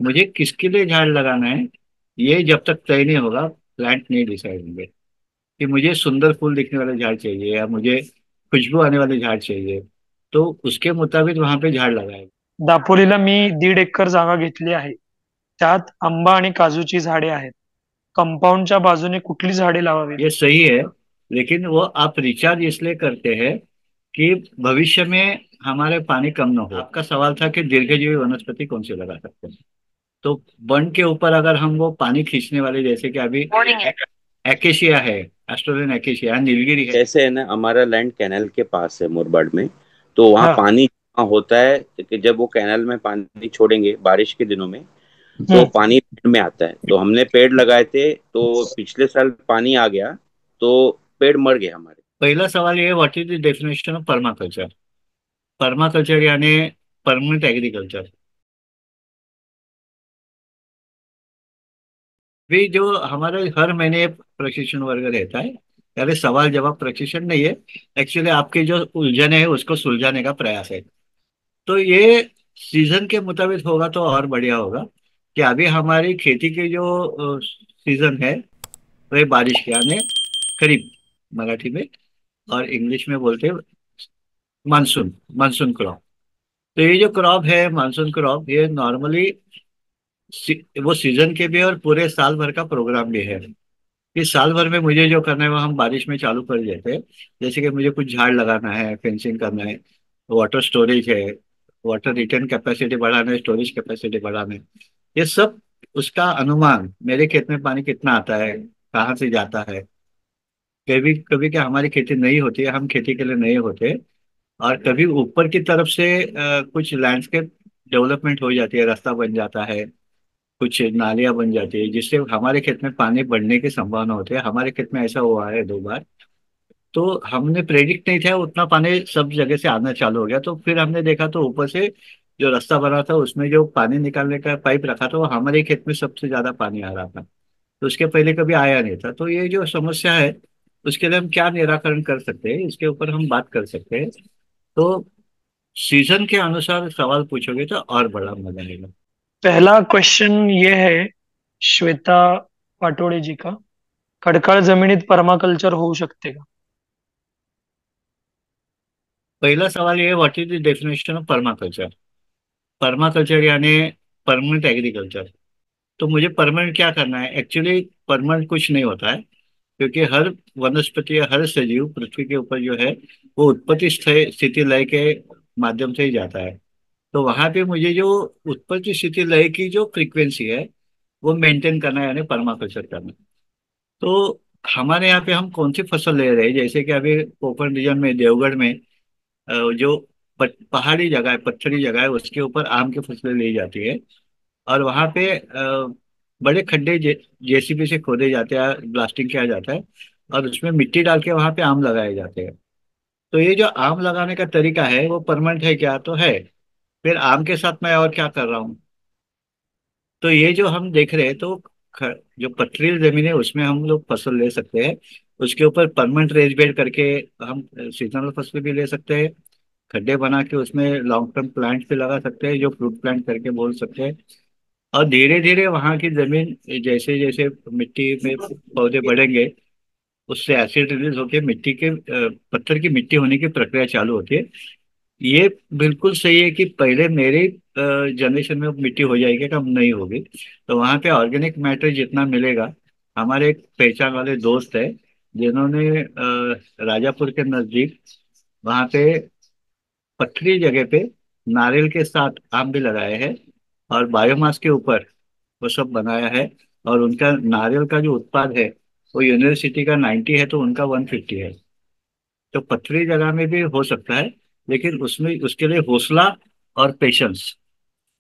मुझे किसके लिए झाड़ लगाना है, ये जब तक तय नहीं होगा प्लांट नहीं डिसाइड होंगे। कि मुझे सुंदर फूल दिखने वाले झाड़ चाहिए या मुझे खुशबू आने वाले झाड़ चाहिए, तो उसके मुताबिक वहां पे झाड़ लगाए। दापोलीला मी 1.5 एकर जागा घेतली आहे. त्यात आंबा आणि काजूची झाडे आहेत. कंपाऊंडच्या बाजूने कुठली झाडे लावावीत? ये सही है, लेकिन वो आप रिचार्ज इसलिए करते हैं कि भविष्य में हमारे पानी कम ना हो। आपका सवाल था कि दीर्घजीवी वनस्पति कौन से लगा सकते हैं। तो वन के ऊपर अगर हम वो पानी खींचने वाले, जैसे कि अभी एकेशिया है, ऑस्ट्रेलियन एकेशिया, नीलगिरी है। जैसे है ना, हमारा लैंड कैनाल के पास है मुरबाड में। तो वहाँ हाँ. पानी जमा होता है कि जब वो कैनाल में पानी छोड़ेंगे बारिश के दिनों में, तो हम्म. पानी पेड़ में आता है। तो हमने पेड़ लगाए थे, तो पिछले साल पानी आ गया, तो पेड़ मर गए हमारे। पहला सवाल ये, what is the definition of permaculture. Permaculture यानी परमानेंट एग्रीकल्चर। भी जो हमारे हर महीने प्रशिक्षण वर्ग रहता है, यानी सवाल जवाब प्रशिक्षण नहीं है, एक्चुअली आपकी जो उलझन है उसको सुलझाने का प्रयास है। तो ये सीजन के मुताबिक होगा तो और बढ़िया होगा। कि अभी हमारी खेती की जो सीजन है वह बारिश के, यानी खरीफ मराठी में, और इंग्लिश में बोलते हैं मानसून, मानसून क्रॉप। तो ये जो क्रॉप है मानसून क्रॉप, ये नॉर्मली वो सीजन के भी और पूरे साल भर का प्रोग्राम भी है। इस साल भर में मुझे जो करना है वो हम बारिश में चालू कर देते हैं। जैसे कि मुझे कुछ झाड़ लगाना है, फेंसिंग करना है, वाटर स्टोरेज है, वाटर रिटर्न कैपेसिटी बढ़ाना है, स्टोरेज कैपेसिटी बढ़ाना है, ये सब उसका अनुमान, मेरे खेत में पानी कितना आता है, कहाँ से जाता है। कभी कभी क्या हमारी खेती नहीं होती है, हम खेती के लिए नहीं होते, और कभी ऊपर की तरफ से कुछ लैंडस्केप डेवलपमेंट हो जाती है, रास्ता बन जाता है, कुछ नालियां बन जाती है, जिससे हमारे खेत में पानी बढ़ने की संभावना होती है। हमारे खेत में ऐसा हुआ है 2 बार। तो हमने प्रेडिक्ट नहीं था, उतना पानी सब जगह से आना चालू हो गया, तो फिर हमने देखा तो ऊपर से जो रास्ता बना था उसमें जो पानी निकालने का पाइप रखा था वो हमारे खेत में सबसे ज्यादा पानी आ रहा था। तो उसके पहले कभी आया नहीं था। तो ये जो समस्या है उसके लिए हम क्या निराकरण कर सकते हैं, इसके ऊपर हम बात कर सकते हैं। तो सीजन के अनुसार सवाल पूछोगे तो और बड़ा मजा आएगा। पहला क्वेश्चन ये है श्वेता पाटोळे जी का. खडकाळ जमिनीत पर्माकल्चर होऊ शकते का? पहला सवाल ये, what is the definition of permaculture. Permaculture यानी परमानेंट एग्रीकल्चर। तो मुझे परमानेंट क्या करना है, एक्चुअली परमानेंट कुछ नहीं होता है, क्योंकि हर वनस्पति या हर सजीव पृथ्वी के ऊपर जो है वो उत्पत्ति स्थिति लय के माध्यम से ही जाता है। तो वहां पे मुझे जो उत्पत्ति स्थिति लय की जो फ्रीक्वेंसी है वो मेंटेन करना है, यानी पर्माकल्चर करना। तो हमारे यहाँ पे हम कौन सी फसल ले रहे हैं, जैसे कि अभी कोकण रीजन में देवगढ़ में जो पहाड़ी जगह है, पत्थरी जगह है, उसके ऊपर आम की फसलें ली जाती है। और वहाँ पे बड़े खड्डे जेसीबी से खोदे जाते हैं, ब्लास्टिंग किया जाता है, और उसमें मिट्टी डाल के वहाँ पे आम लगाए जाते हैं। तो ये जो आम लगाने का तरीका है वो परमानेंट है क्या, तो है। फिर आम के साथ मैं और क्या कर रहा हूँ, तो ये जो हम देख रहे हैं, तो जो पथरीली जमीन है उसमें हम लोग फसल ले सकते हैं। उसके ऊपर परमानेंट रेज बेड करके हम सीजनल फसल भी ले सकते हैं। खड्डे बना के उसमें लॉन्ग टर्म प्लांट भी लगा सकते हैं, जो फ्रूट प्लांट करके बोल सकते हैं। और धीरे धीरे वहाँ की जमीन, जैसे जैसे मिट्टी में पौधे बढ़ेंगे, उससे एसिड रिलीज होकर मिट्टी के पत्थर की मिट्टी होने की प्रक्रिया चालू होती है। ये बिल्कुल सही है कि पहले मेरे जनरेशन में मिट्टी हो जाएगी, कम नहीं होगी। तो वहाँ पे ऑर्गेनिक मैटर जितना मिलेगा, हमारे एक पहचान वाले दोस्त है जिन्होंने राजापुर के नजदीक वहाँ पे पथरी जगह पे नारियल के साथ आम भी लगाए हैं, और बायोमास के ऊपर वो सब बनाया है। और उनका नारियल का जो उत्पाद है वो यूनिवर्सिटी का 90 है, तो उनका 150 है। तो पथरी जगह में भी हो सकता है, लेकिन उसमें उसके लिए हौसला और पेशेंस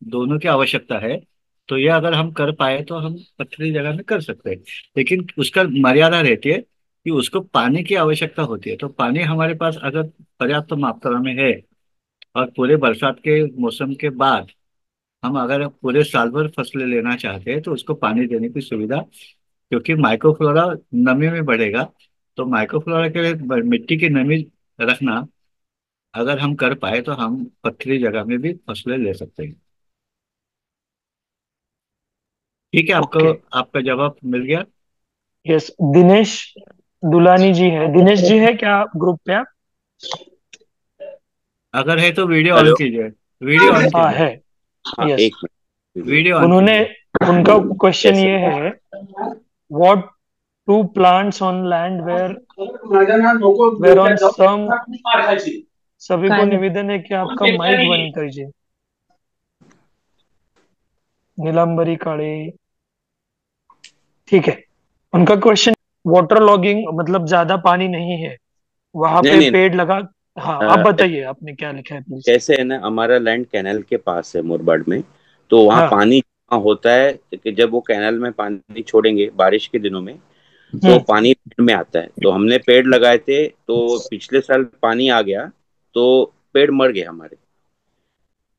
दोनों की आवश्यकता है। तो ये अगर हम कर पाए तो हम पथरी जगह में कर सकते हैं, लेकिन उसका मर्यादा रहती है कि उसको पानी की आवश्यकता होती है। तो पानी हमारे पास अगर पर्याप्त मात्रा में है, और पूरे बरसात के मौसम के बाद हम अगर पूरे साल भर फसलें लेना चाहते हैं, तो उसको पानी देने की सुविधा, क्योंकि माइक्रोफ्लोरा नमी में बढ़ेगा। तो माइक्रोफ्लोरा के लिए मिट्टी की नमी रखना अगर हम कर पाए तो हम पथरी जगह में भी फसलें ले सकते हैं। ठीक है, आपको ओके। आपका जवाब मिल गया। यस, दिनेश दुलानी जी है। दिनेश जी है क्या ग्रुप पे आप? अगर है तो वीडियो ऑन हेलो। कीजिए। वीडियो ऑन हाँ कीजिए। है। हाँ, यस। एक मिनट वीडियो। वीडियो ऑन उन्होंने, कीजिए। उनका क्वेश्चन यस ये है, what to plants on land where on some, सभी को काय नाही. निवेदन है कि आपका माइक बंद कीजिए। नीलांबरी काळे, ठीक है। उनका क्वेश्चन, वाटर लॉगिंग मतलब ज्यादा पानी नहीं है वहां नहीं पे नहीं। पेड़ लगा। हाँ, आप अ, बताइए आपने क्या लिखा है प्लीज। कैसे है ना, हमारा लैंड कैनाल के पास है मुरबाड में। तो वहाँ हाँ। पानी जमा होता है कि जब वो कैनाल में पानी छोड़ेंगे बारिश के दिनों में, तो हम्म। पानी पेड़ में आता है। तो हमने पेड़ लगाए थे, तो पिछले साल पानी आ गया, तो पेड़ मर गए हमारे।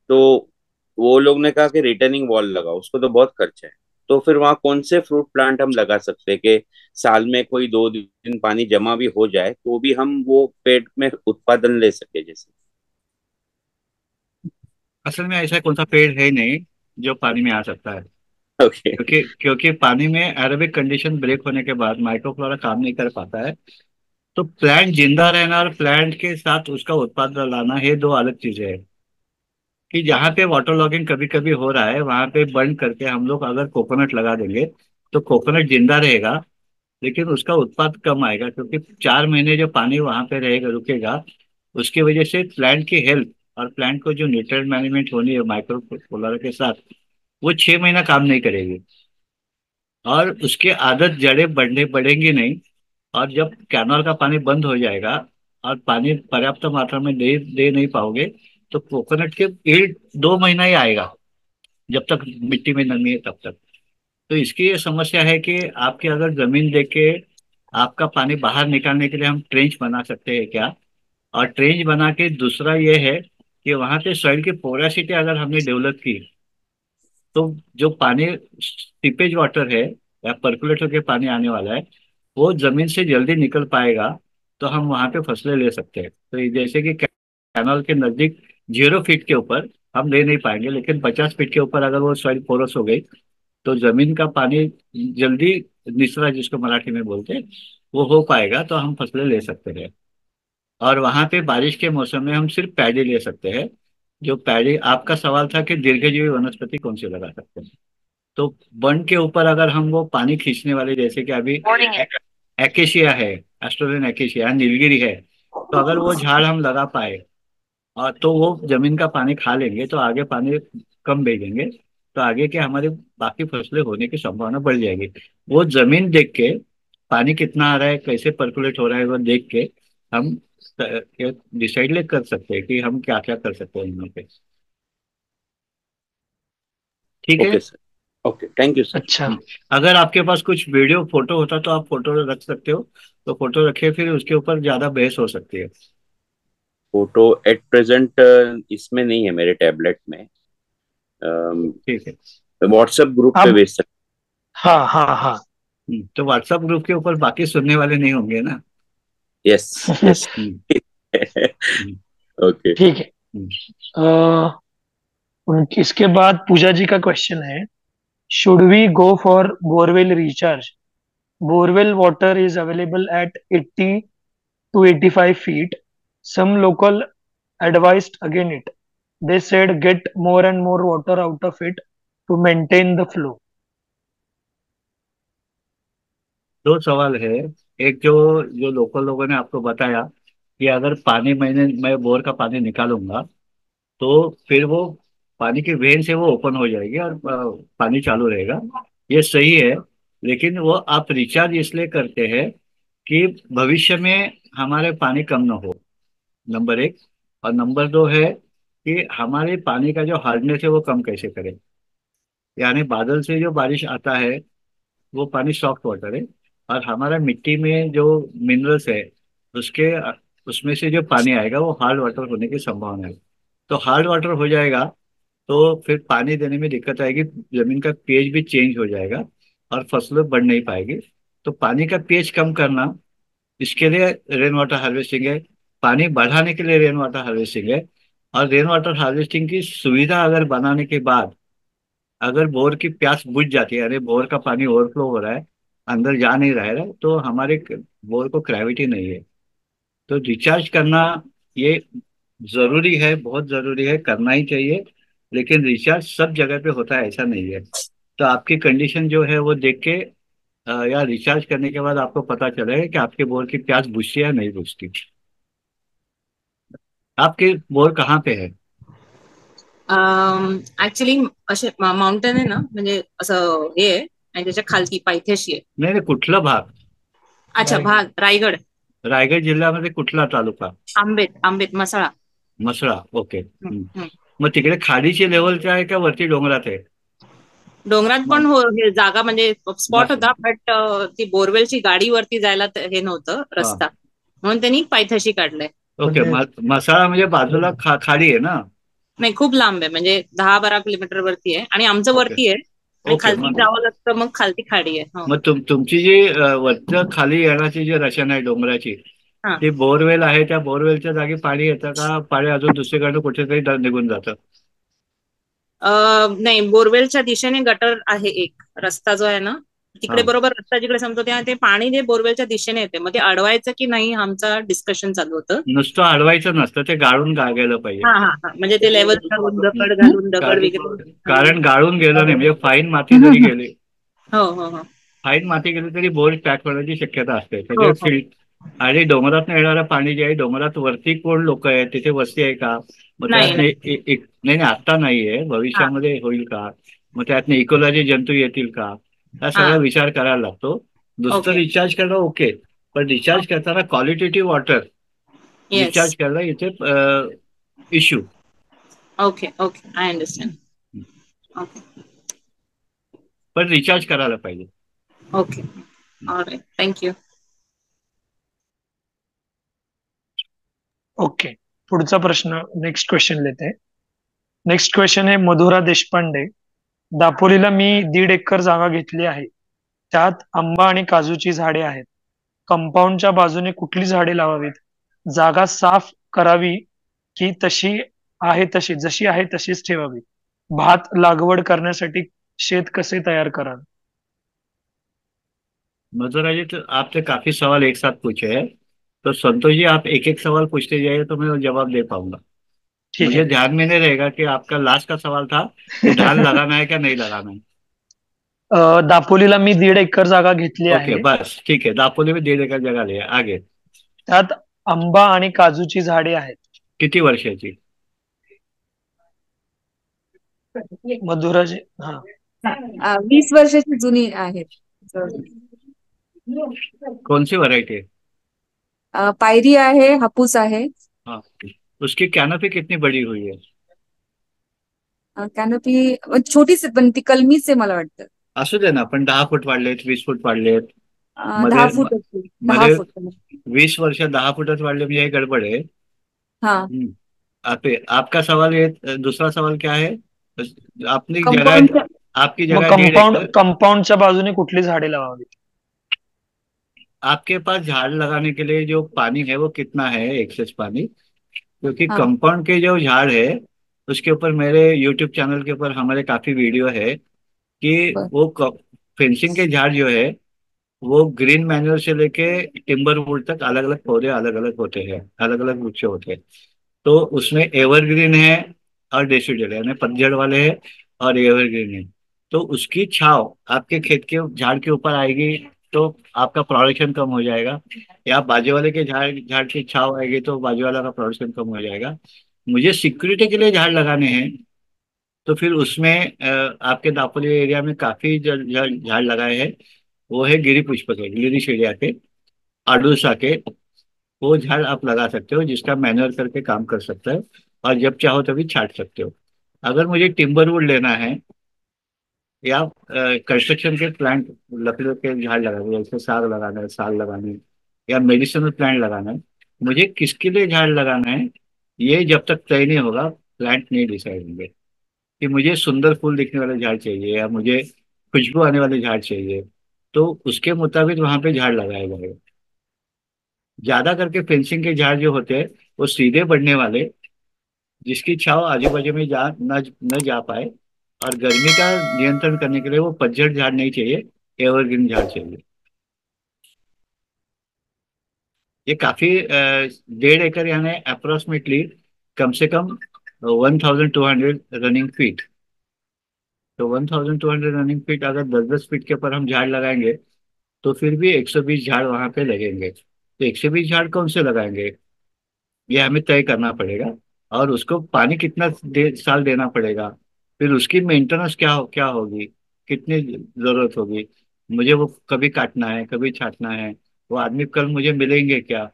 तो वो लोग ने कहा कि रिटर्निंग वॉल लगाओ, उसको तो बहुत खर्चा है। तो फिर वहाँ कौन से फ्रूट प्लांट हम लगा सकते हैं कि साल में कोई 2 दिन पानी जमा भी हो जाए तो भी हम वो पेड़ में उत्पादन ले सके जैसे। असल में ऐसा कौन सा पेड़ है नहीं जो पानी में आ सकता है। ओके। क्योंकि पानी में एरोबिक कंडीशन ब्रेक होने के बाद माइक्रोफ्लोरा काम नहीं कर पाता है। तो प्लांट जिंदा रहना और प्लांट के साथ उसका उत्पादन लाना, ये दो अलग चीजें हैं। कि जहाँ पे वाटर लॉगिंग कभी कभी हो रहा है वहां पे बंद करके हम लोग अगर कोकोनट लगा देंगे तो कोकोनट जिंदा रहेगा, लेकिन उसका उत्पाद कम आएगा, क्योंकि 4 महीने जो पानी वहां पे रहेगा रुकेगा, उसकी वजह से प्लांट की हेल्थ और प्लांट को जो न्यूट्रिएंट मैनेजमेंट होनी है माइक्रो के साथ, वो 6 महीना काम नहीं करेगी। और उसके आदत जड़ें बढ़ेंगी नहीं। और जब कैनाल का पानी बंद हो जाएगा और पानी पर्याप्त मात्रा में दे नहीं पाओगे, तो कोकोनट के यील्ड 2 महीना ही आएगा, जब तक मिट्टी में नमी है तब तक। तो इसकी ये समस्या है कि आपकी अगर जमीन देख के आपका पानी बाहर निकालने के लिए हम ट्रेंच बना सकते हैं क्या। और ट्रेंच बना के दूसरा ये है कि वहां पे सॉइल की पोरासिटी अगर हमने डेवलप की, तो जो पानी सीपेज वाटर है या पर्कुलेट होकर पानी आने वाला है, वो जमीन से जल्दी निकल पाएगा। तो हम वहां पे फसलें ले सकते हैं। तो ये जैसे कि कैनाल के नजदीक 0 फीट के ऊपर हम ले नहीं पाएंगे, लेकिन 50 फीट के ऊपर अगर वो सॉइल पोरस हो गई तो जमीन का पानी जल्दी निचरा, जिसको मराठी में बोलते हैं, वो हो पाएगा, तो हम फसलें ले सकते हैं। और वहां पे बारिश के मौसम में हम सिर्फ पैडी ले सकते हैं। जो पैडी, आपका सवाल था कि दीर्घजीवी वनस्पति कौन सी लगा सकते हैं। तो वन के ऊपर अगर हम वो पानी खींचने वाले, जैसे कि अभी एकेशिया है, एस्ट्रोलियन एकेशिया, नीलगिरी है, तो अगर वो झाड़ हम लगा पाए और तो वो जमीन का पानी खा लेंगे तो आगे पानी कम भेजेंगे, तो आगे के हमारे बाकी फसलें होने की संभावना बढ़ जाएगी। वो जमीन देख के पानी कितना आ रहा है, कैसे पर्कुलेट हो रहा है, वो देख के हम डिसाइड कर सकते हैं कि हम क्या क्या कर सकते हैं यहाँ पे। ठीक है। Okay sir. Okay, thank you sir. अच्छा। अगर आपके पास कुछ वीडियो फोटो होता तो आप फोटो रख सकते हो, तो फोटो रखे, फिर उसके ऊपर ज्यादा बहस हो सकती है। फोटो एट प्रेजेंट इसमें नहीं है मेरे टैबलेट में। ठीक है। व्हाट्सएप ग्रुप पे आप, भेज सकते। हाँ हाँ हाँ। तो व्हाट्सएप ग्रुप के ऊपर बाकी सुनने वाले नहीं होंगे ना। Yes yes. Hmm, hmm, okay. ठीक है। हम्म। इसके बाद पूजा जी का क्वेश्चन है, should we go for borewell recharge? Borewell water is available at 80 to 85 feet. Some local advised again it. They said get more and more water out of it to maintain the flow. दो सवाल है। एक, जो जो local लोगों ने आपको बताया कि अगर पानी मैं बोर का पानी निकालूंगा तो फिर वो पानी की वेन से वो ओपन हो जाएगी और पानी चालू रहेगा। ये सही है, लेकिन वो आप रिचार्ज इसलिए करते हैं कि भविष्य में हमारे पानी कम ना हो, नंबर एक। और नंबर दो है कि हमारे पानी का जो हार्डनेस है वो कम कैसे करें। यानी बादल से जो बारिश आता है वो पानी सॉफ्ट वाटर है, और हमारा मिट्टी में जो मिनरल्स है उसके उसमें से जो पानी आएगा वो हार्ड वाटर होने की संभावना है। तो हार्ड वाटर हो जाएगा तो फिर पानी देने में दिक्कत आएगी, जमीन का पीएच भी चेंज हो जाएगा और फसलें बढ़ नहीं पाएगी। तो पानी का पीएच कम करना, इसके लिए रेन वाटर हार्वेस्टिंग है। पानी बढ़ाने के लिए रेन वाटर हार्वेस्टिंग है। और रेन वाटर हार्वेस्टिंग की सुविधा अगर बनाने के बाद अगर बोर की प्यास बुझ जाती है, यानी बोर का पानी ओवरफ्लो हो रहा है, अंदर जा नहीं रहा है, तो हमारे बोर को ग्रेविटी नहीं है। तो रिचार्ज करना ये जरूरी है, बहुत जरूरी है, करना ही चाहिए। लेकिन रिचार्ज सब जगह पे होता है ऐसा नहीं है। तो आपकी कंडीशन जो है वो देख के या रिचार्ज करने के बाद आपको पता चलेगा कि आपके बोर की प्यास बुझती है या नहीं बुझती। आपके बोर कहाँ पे है? ऍक्च्युली असे माउंटेन आहे ना, म्हणजे असं हे आहे आणि त्याच्या खालती पायथ्याशी आहे. नाही नाही, कुठला भाग? अच्छा, भाग रायगड. रायगड जिल्ह्यामध्ये कुठला तालुका? आंबेत, आंबेत मसाळा. मसळा, ओके. हम्म, हम्म. मग तिकडे खाडीची लेवलचे आहे का वरती डोंगरात आहे? डोंगरात पण हो, हे जागा म्हणजे स्पॉट मस्त. होता, बट ती बोरवेलची गाडी वरती जायला हे नव्हतं हा, रस्ता, म्हणून त्यांनी पायथ्याशी काढलंय. ओके. मसाळा म्हणजे बाजूला खाडी आहे ना? नाही, खूप लांब आहे, म्हणजे 10-12 किलोमीटर वरती आहे आणि आमचं ओके वरती आहे आणि ओके. खालती मग जावं लागतं, मग खालती खाडी आहे. हो. मग तुमची जी वरचं खाली येण्याची जी रचना आहे डोंगराची, हा. ती बोरवेल आहे, त्या बोरवेलच्या जागी पाणी येतं का पाणी अजून दुसरीकडनं कुठेतरी निघून जातं? नाही, बोरवेलच्या दिशेने गटर आहे एक, रस्ता जो आहे ना तिकडे, हा, बरोबर रस्ता जिकडे संपतो तेव्हा ते पाणी जे बोरवेलच्या दिशेने येते, मग ते अडवायचं की नाही आमचं डिस्कशन चालू होतं. नुसतं अडवायचं नसतं, ते गाळून गेलं पाहिजे. हा हा हा, म्हणजे ते लेवल करून दगड घालून, दगड वगैरे. कारण गाळून गेलं नाही म्हणजे फाईन माती जरी गेली, हो हो हो फाईन माती गेली तरी बोर पॅक होण्याची शक्यता असते. हो त्याचे हो. आणि डोंगरात येणारं पाणी जे आहे, डोंगरात वरती कोण लोक आहेत, तिथे वस्ती आहे का? मग नाही त्यातने नाही. नाही नाही, आता नाहीये, हा भविष्यामध्ये होईल का? मग त्यातने इकोलॉजी जंतू येतील का? हा हा. सगळा विचार करायला लागतो. नुसतं ओके. रिचार्ज करणं ओके, पण रिचार्ज करताना क्वालिटेटिव्ह वॉटर येस. रिचार्ज करणं इथे issue. Okay okay, I understand. Okay पण रिचार्ज करायला पाहिजे. Okay, all right, thank you. ओके, पुढचा प्रश्न, नेक्स्ट क्वेश्चन लेते हैं. नेक्स्ट क्वेश्चन है मधुरा देशपांडे. दापोलीला मी 1.5 एकर जागा घेतली आहे. त्यात आंबा आणि काजूची झाडे आहेत. कंपाऊंडच्या बाजूने कुठली झाडे लावावीत? जागा साफ करावी की जशी आहे तशीच ठेवावी? भात लागवड करण्यासाठी शेत कसे तयार करावे? मधुरा जी, तो आपने काफी सवाल एक साथ पूछे हैं, तो संतोष जी आप एक एक सवाल पूछते जाइए तो मैं जवाब दे पाऊंगा। ठीक मुझे है. ध्यान में नहीं रहेगा कि आपका लास्ट का सवाल था कि धान लगाना है क्या नहीं लगाना है। दापोलीला मी 1.5 एकर जागा घेतली ओके, आहे. बस ठीक है, दापोली में 1.5 एकड़ जगह लिया, आगे। त्यात आंबा आणि काजूची झाडे आहेत. किती वर्षाची? मधुराजी, हा. 20 वर्षाची जुनी आहेत. कौन सी वैरायटी है? पायरी आहे, हापूस आहे. हाँ, उसकी कैनोपी कितनी बड़ी हुई है? कॅनोपी छोटीच आहे, पण ती कलमीच आहे मला वाटतं. असू दे ना, पण 10 फूट वाढलेत, 20 फूट वाढलेत, 10 मध्ये फूट असते, 10 मध्ये फूट. 20 वर्ष 10 फुटच वाढले म्हणजे हे गडबड आहे। हा. आप आपका सवाल ये, दूसरा सवाल क्या है? अपनी जगह, कंपाऊंडच्या आपकी मग जगह 1.5 एकड़, कंपाऊंडच्या बाजूने कुठली झाडे लावावी? आपके पास झाड़ लगाने के लिए जो पानी है वो कितना है, एक्सेस पानी? क्योंकि हा. कंपाउंड के जो झाड़ है उसके ऊपर मेरे यूट्यूब चैनल के ऊपर हमारे काफी वीडियो है कि बर. वो फेंसिंग के झाड़ जो है वो ग्रीन मैन्योर से लेके टिम्बर वुड तक अलग अलग पौधे अलग अलग होते हैं, अलग अलग वृक्ष होते हैं। तो उसमें एवरग्रीन है और डेसिडुअल है, यानी पतझड़ वाले हैं और एवरग्रीन है। तो उसकी छाव आपके खेत के झाड़ के ऊपर आएगी तो आपका प्रोडक्शन कम हो जाएगा, या बाजू वाले के झाड़ झाड़ की छाव आएगी तो बाजू वाला का प्रोडक्शन कम हो जाएगा। मुझे सिक्योरिटी के लिए झाड़ लगाने हैं, तो फिर उसमें आपके दापोली एरिया में काफी झाड़ लगाए हैं। वो है गिरी पुष्प के, गिरी शिड़िया के, अड़ूसा के। वो झाड़ आप लगा सकते हो जिसका मैन्योर करके काम कर सकता है, और जब चाहो तभी छाट सकते हो। अगर मुझे टिम्बरवुड लेना है या कंस्ट्रक्शन के प्लांट, लकड़ियों के झाड़ लगाने, जैसे साग लगाना है, साल लगाना है, या मेडिसिनल प्लांट लगाना है, मुझे किसके लिए झाड़ लगाना है ये जब तक तय नहीं होगा, प्लांट नहीं डिसाइड होंगे। कि मुझे सुंदर फूल दिखने वाले झाड़ चाहिए या मुझे खुशबू आने वाले झाड़ चाहिए, तो उसके मुताबिक वहां पे झाड़ लगाया जाएगा। ज्यादा करके फेंसिंग के झाड़ जो होते हैं वो सीधे बढ़ने वाले, जिसकी छाव आजू बाजू में न जा पाए, और गर्मी का नियंत्रण करने के लिए वो पतझड़ झाड़ नहीं चाहिए, एवरग्रीन झाड़ चाहिए। ये काफी 1.5 एकड़ यानी अप्रोक्सीमेटली कम से कम 1200 रनिंग फीट। तो 1200 रनिंग फीट अगर 10-10 फीट के ऊपर हम झाड़ लगाएंगे तो फिर भी 120 झाड़ वहां पे लगेंगे। तो 120 झाड़ कौन से लगाएंगे, ये हमें तय करना पड़ेगा। और उसको पानी कितना साल देना पड़ेगा, फिर उसकी मेंटेनेंस क्या होगी, कितनी जरूरत होगी, मुझे वो कभी काटना है कभी छांटना है, वो आदमी कल मुझे मिलेंगे क्या,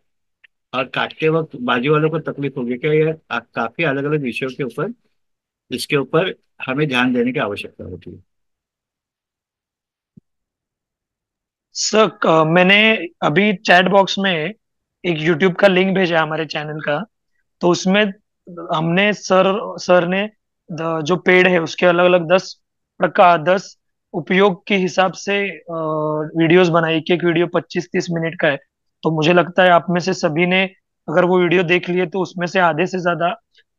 और काटते वक्त बाजू वालों को तकलीफ होगी क्या, ये काफी अलग अलग विषयों के ऊपर इसके ऊपर हमें ध्यान देने की आवश्यकता होती है। सर, मैंने अभी चैट बॉक्स में एक यूट्यूब का लिंक भेजा है हमारे चैनल का। तो उसमें हमने सर ने जो पेड़ है उसके अलग अलग 10 उपयोग के हिसाब से वीडियोस बनाई। एक एक वीडियो 25-30 मिनट का है। तो मुझे लगता है आप में से सभी ने अगर वो वीडियो देख लिए तो उसमें से आधे से ज्यादा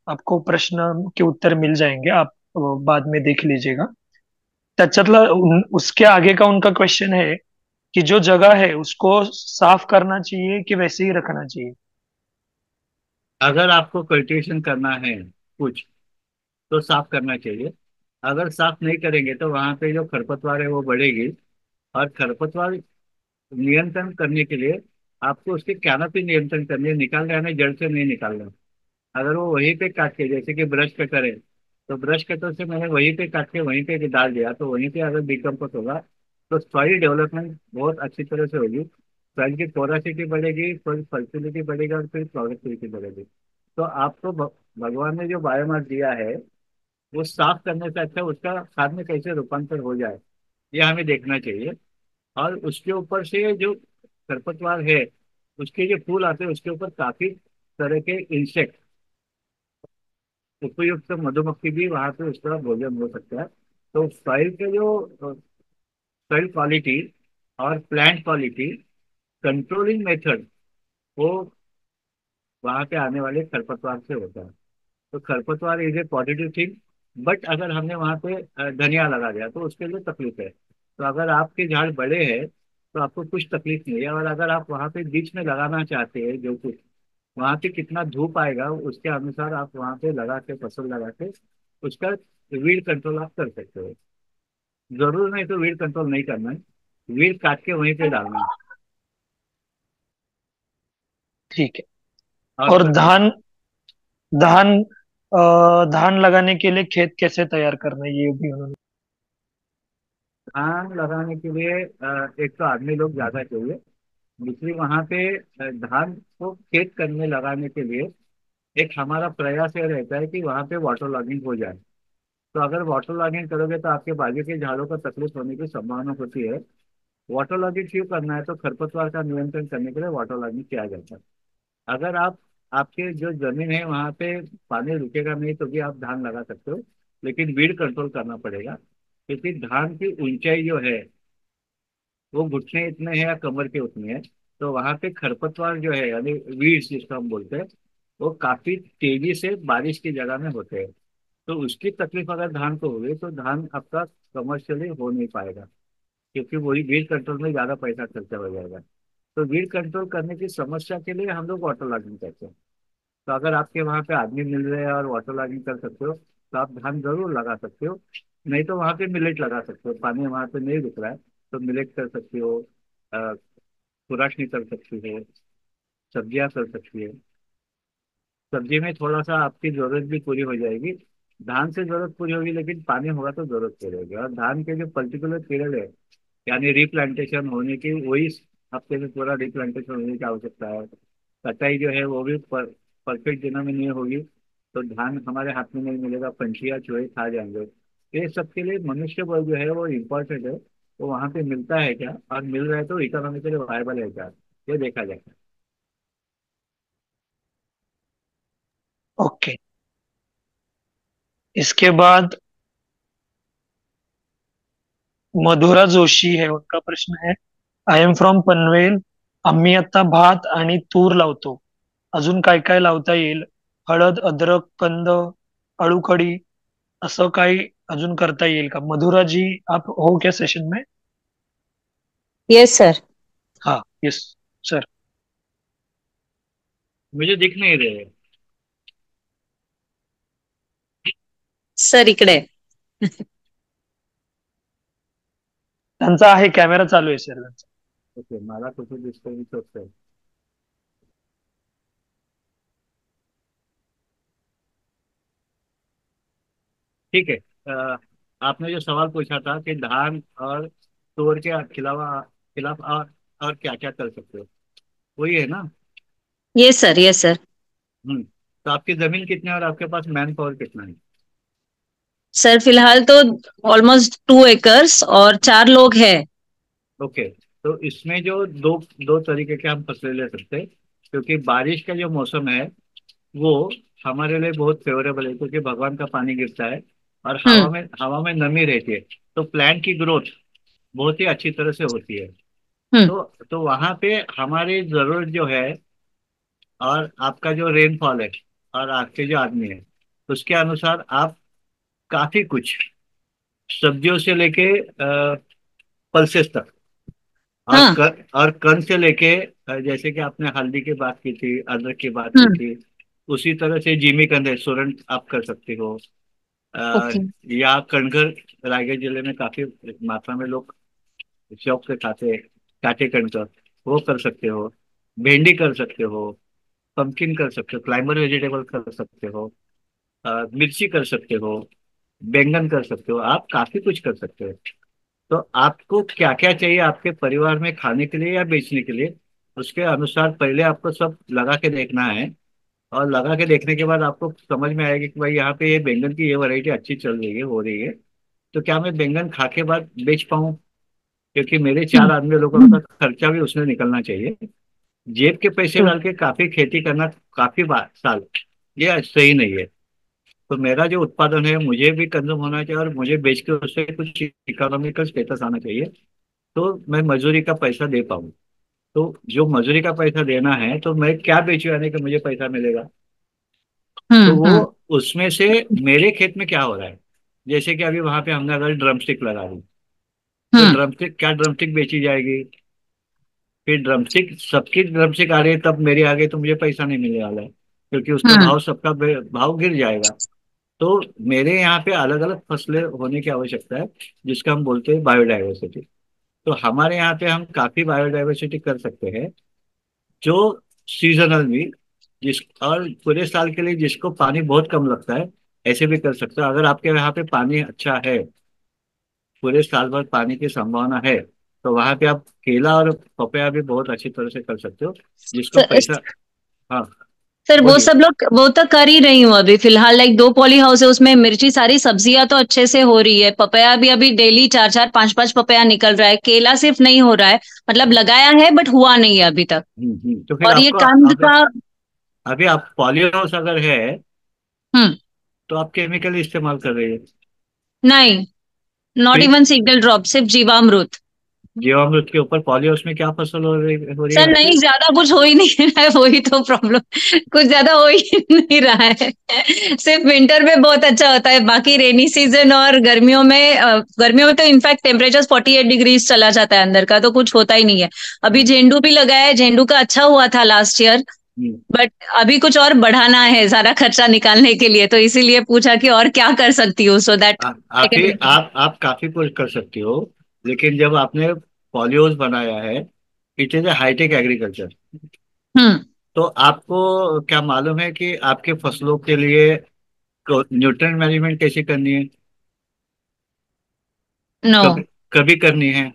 आपको प्रश्न के उत्तर मिल जाएंगे। आप बाद में देख लीजिएगा। त्याच्यातला उसके आगे का उनका क्वेश्चन है कि जो जगह है उसको साफ करना चाहिए कि वैसे ही रखना चाहिए। अगर आपको कल्टीवेशन करना है कुछ, तो साफ करना चाहिए। अगर साफ नहीं करेंगे तो वहां पे जो खरपतवार है वो बढ़ेगी। और खरपतवार नियंत्रण करने के लिए आपको उसकी कैनोपी नियंत्रण करनी है, निकाल रहे हैं जड़ से नहीं निकालना। अगर वो वहीं पे काट के, जैसे कि ब्रश कटर है, तो ब्रश कटर से मैंने वहीं पे काट के वहीं पे डाल दिया, तो वहीं पे अगर डिकम्पोज होगा तो सॉइल डेवलपमेंट बहुत अच्छी तरह से होगी। सॉइल की पोरासिटी बढ़ेगी, सॉइल फर्टिलिटी बढ़ेगा और फिर प्रोडक्टिविटी बढ़ेगी। तो आपको भगवान ने जो बायोमास दिया है वो साफ करने से अच्छा उसका खाद में कैसे रूपांतर हो जाए, ये हमें देखना चाहिए। और उसके ऊपर से जो खरपतवार है, उसके जो फूल आते हैं उसके ऊपर काफी तरह के इंसेक्ट, उपयुक्त मधुमक्खी भी वहां पे उसका भोजन हो सकता है। तो सॉइल के जो सॉइल क्वालिटी और प्लांट क्वालिटी कंट्रोलिंग मेथड वो वहां पे आने वाले खरपतवार से होता है। तो खरपतवार is a positive thing. But अगर हमने वहां पे धनिया लगा दिया तो उसके लिए तकलीफ है। तो अगर आपके झाड़ बड़े हैं तो आपको कुछ तकलीफ नहीं है। और अगर आप वहां पे बीच में लगाना चाहते हैं जो कुछ, वहां पे कितना धूप आएगा उसके अनुसार आप वहां पे लगा के फसल लगा के उसका वीड कंट्रोल आप कर सकते हो। जरूर नहीं तो वीड कंट्रोल नहीं करना है, वीड काट के वहीं पे डालना है। ठीक है। और और सर, धान धान लगाने के लिए खेत कैसे तैयार करना है ये भी उन्होंने। धान लगाने के लिए एक तो आदमी लोग ज्यादा चाहिए। दूसरी वहां पे धान को खेत करने लगाने के लिए एक हमारा प्रयास ये रहता है कि वहां पे वाटर लॉगिंग हो जाए। तो अगर वाटर लॉगिंग करोगे तो आपके बाजू के झाड़ों को तकलीफ होने की संभावना होती है। वाटर लॉगिंग क्यों करना है, तो खरपतवार का नियंत्रण करने के लिए वाटर लॉगिंग किया जाता है। अगर आप आपके जो जमीन है वहां पे पानी रुकेगा नहीं तो भी आप धान लगा सकते हो, लेकिन वीड कंट्रोल करना पड़ेगा। क्योंकि धान की ऊंचाई जो है वो घुटने इतने हैं या कमर के उतने हैं। तो वहां पे खरपतवार जो है यानी वीड्स जिसको हम बोलते हैं, वो काफी तेजी से बारिश की जगह में होते हैं। तो उसकी तकलीफ अगर धान को होगी तो धान आपका कमर्शियली हो नहीं पाएगा, क्योंकि वही वीड कंट्रोल में ज्यादा पैसा खर्चा हो जाएगा। तो वीड कंट्रोल करने की समस्या के लिए हम लोग वाटर लॉगिंग करते हैं। तो अगर आपके वहाँ पे आदमी मिल रहे हैं और वाटर लॉगिंग कर सकते हो तो आप धान जरूर लगा सकते हो। नहीं तो वहाँ पे मिलेट लगा सकते हो, पानी वहाँ पे नहीं रुक रहा है तो मिलेट कर सकते हो, अ, खुराशनी कर सकती हो, सब्जियां कर सकती है। सब्जी में थोड़ा सा आपकी जरूरत भी पूरी हो जाएगी। धान से जरूरत पूरी होगी लेकिन पानी होगा तो जरूरत पूरी होगी। और धान के जो पर्टिकुलर पीरियड है यानी रिप्लांटेशन होने की, वही हफ्ते में पूरा रिप्लांटेशन होने की आवश्यकता है। कटाई जो है वो भी परफेक्ट दिनों में नहीं होगी तो धान हमारे हाथ में नहीं मिलेगा, पंछियाँ चूहे खा जाएंगे। ये सब के लिए मनुष्य बल जो है वो इम्पोर्टेंट है। तो वहाँ पे मिलता है क्या और मिल रहा है तो इकोनॉमिकली वायबल है क्या, ये देखा जाएगा। ओके। इसके बाद मधुरा जोशी है, उनका प्रश्न है, आय एम फ्रॉम पनवेल. आम्ही आता भात आणि तूर लावतो. अजून काय काय लावता येईल? हळद, अद्रक, कंद, अळूकडी असं काही अजून करता येईल का? मधुरा जी, आप हो क्या सेशन में? Yes sir. हाँ, यस सर. मुझे दिख नहीं रहे. सर इकडे. त्यांचा आहे, कॅमेरा चालू आहे सर त्यांचा. ओके, मला कुठे दिसतंय दिसतंय. ठीक है. आपने जो सवाल पूछा था कि धान और तूर के खिलावा खिलाफ और क्या क्या कर सकते हो, वही है ना? Yes sir, yes sir. तो आपकी जमीन कितनी है और आपके पास मैन पावर कितना है? सर फिलहाल तो ऑलमोस्ट 2 एकर्स और 4 लोग हैं. ओके. तो इसमें जो दो दो तरीके के हम फसलें ले सकते हैं, क्योंकि बारिश का जो मौसम है वो हमारे लिए बहुत फेवरेबल है, क्योंकि भगवान का पानी गिरता है और हम्म. हवा में नमी रहती है, तो प्लांट की ग्रोथ बहुत ही अच्छी तरह से होती है. हम्म. तो वहां पे हमारी जरूरत जो है और आपका जो रेनफॉल है और आपके जो आदमी है, उसके अनुसार आप काफी कुछ सब्जियों से लेके पल्सेस तक और हाँ. और कण से लेके जैसे कि आपने हल्दी की बात की थी, अदरक की बात की हम्म. थी, उसी तरह से जिमी कंद है, सोरन आप कर सकते हो. अ, ओके. या कणघर रायगढ़ जिले में काफी मात्रा में लोग शौक से खाते हैं, काटे कणकर, वो कर सकते हो. भिंडी कर सकते हो, पंपकिन कर सकते हो, क्लाइंबर वेजिटेबल कर सकते हो, मिर्ची कर सकते हो, बैंगन कर सकते हो, आप काफी कुछ कर सकते हो. तो आपको क्या क्या चाहिए आपके परिवार में खाने के लिए या बेचने के लिए, उसके अनुसार पहले आपको सब लगा के देखना है. और लगा के देखने के बाद आपको समझ में आएगी कि भाई यहाँ पे ये बैंगन की ये वैरायटी अच्छी चल रही है, हो रही है, तो क्या मैं बैंगन खा के बाद बेच पाऊँ, क्योंकि मेरे हम्म. 4 आदमी लोगों का खर्चा भी उसमें निकलना चाहिए. जेब के पैसे तो डाल के काफी खेती करना काफी बार साल, ये सही नहीं है. तो मेरा जो उत्पादन है मुझे भी कंज्यूम होना चाहिए और मुझे बेच के उससे कुछ इकोनॉमिकल स्टेटस आना चाहिए, तो मैं मजदूरी का पैसा दे पाऊँ. तो जो मजदूरी का पैसा देना है तो मैं क्या बेचूं यानी कि मुझे पैसा मिलेगा. तो वो हम्म. उसमें से मेरे खेत में क्या हो रहा है, जैसे कि अभी वहां पे हमने अगर ड्रम स्टिक लगा दी, तो हम्म. ड्रम स्टिक क्या ड्रम स्टिक बेची जाएगी, फिर ड्रम स्टिक सबकी ड्रम स्टिक आ रही है, तब मेरे आगे तो मुझे पैसा नहीं मिलने वाला है, क्योंकि उसका हम्म. भाव सबका भाव गिर जाएगा. तो मेरे यहाँ पे अलग अलग फसलें होने की आवश्यकता है, जिसका हम बोलते हैं बायोडाइवर्सिटी. तो हमारे यहाँ पे हम काफी बायोडाइवर्सिटी कर सकते हैं, जो सीजनल भी, जिस और पूरे साल के लिए जिसको पानी बहुत कम लगता है, ऐसे भी कर सकते हो. अगर आपके यहाँ पे पानी अच्छा है, पूरे साल भर पानी की संभावना है, तो वहां पे आप केला और पपैया भी बहुत अच्छी तरह से कर सकते हो, जिसको पैसा. हाँ, सर वो बोलिए. सब लोग वो तो कर ही रही हूँ अभी फिलहाल. लाइक 2 पॉली हाउस है, उसमें मिर्ची, सारी सब्जियां तो अच्छे से हो रही है. पपया भी अभी डेली 4-4 5-5 पपया निकल रहा है. केला सिर्फ नहीं हो रहा है, मतलब लगाया है बट हुआ नहीं है अभी तक. तो फिर और ये आपको कंद अभी का. अभी आप पॉलीहाउस अगर है हम्म. तो आप केमिकल इस्तेमाल कर रहे हैं. नहीं, नॉट फिर इवन सिंगल ड्रॉप, सिर्फ जीवामृत. जीवामृत के ऊपर पॉलीहाउस में क्या फसल हो रही है सर आपकी? नहीं, ज्यादा कुछ हो ही नहीं रहा है, वही तो प्रॉब्लम. कुछ ज्यादा हो ही नहीं रहा है. सिर्फ विंटर में बहुत अच्छा होता है, बाकी रेनी सीजन और गर्मियों में तो इनफैक्ट टेम्परेचर 48 डिग्रीज चला जाता है अंदर का, तो कुछ होता ही नहीं है. अभी झेंडू भी लगाया है, झेंडू का अच्छा हुआ था लास्ट ईयर. हम्म, बट अभी कुछ और बढ़ाना है सारा खर्चा निकालने के लिए, तो इसीलिए पूछा कि और क्या कर सकती हूँ सो दैट. आप काफी कुछ कर सकती हो, लेकिन जब आपने पॉलीहाउस बनाया है, it is a hi-tech agriculture. Hmm. तो आपको क्या मालूम है कि आपके फसलों के लिए न्यूट्रिएंट मैनेजमेंट कैसे करनी है, नो. कभी कभी करनी है,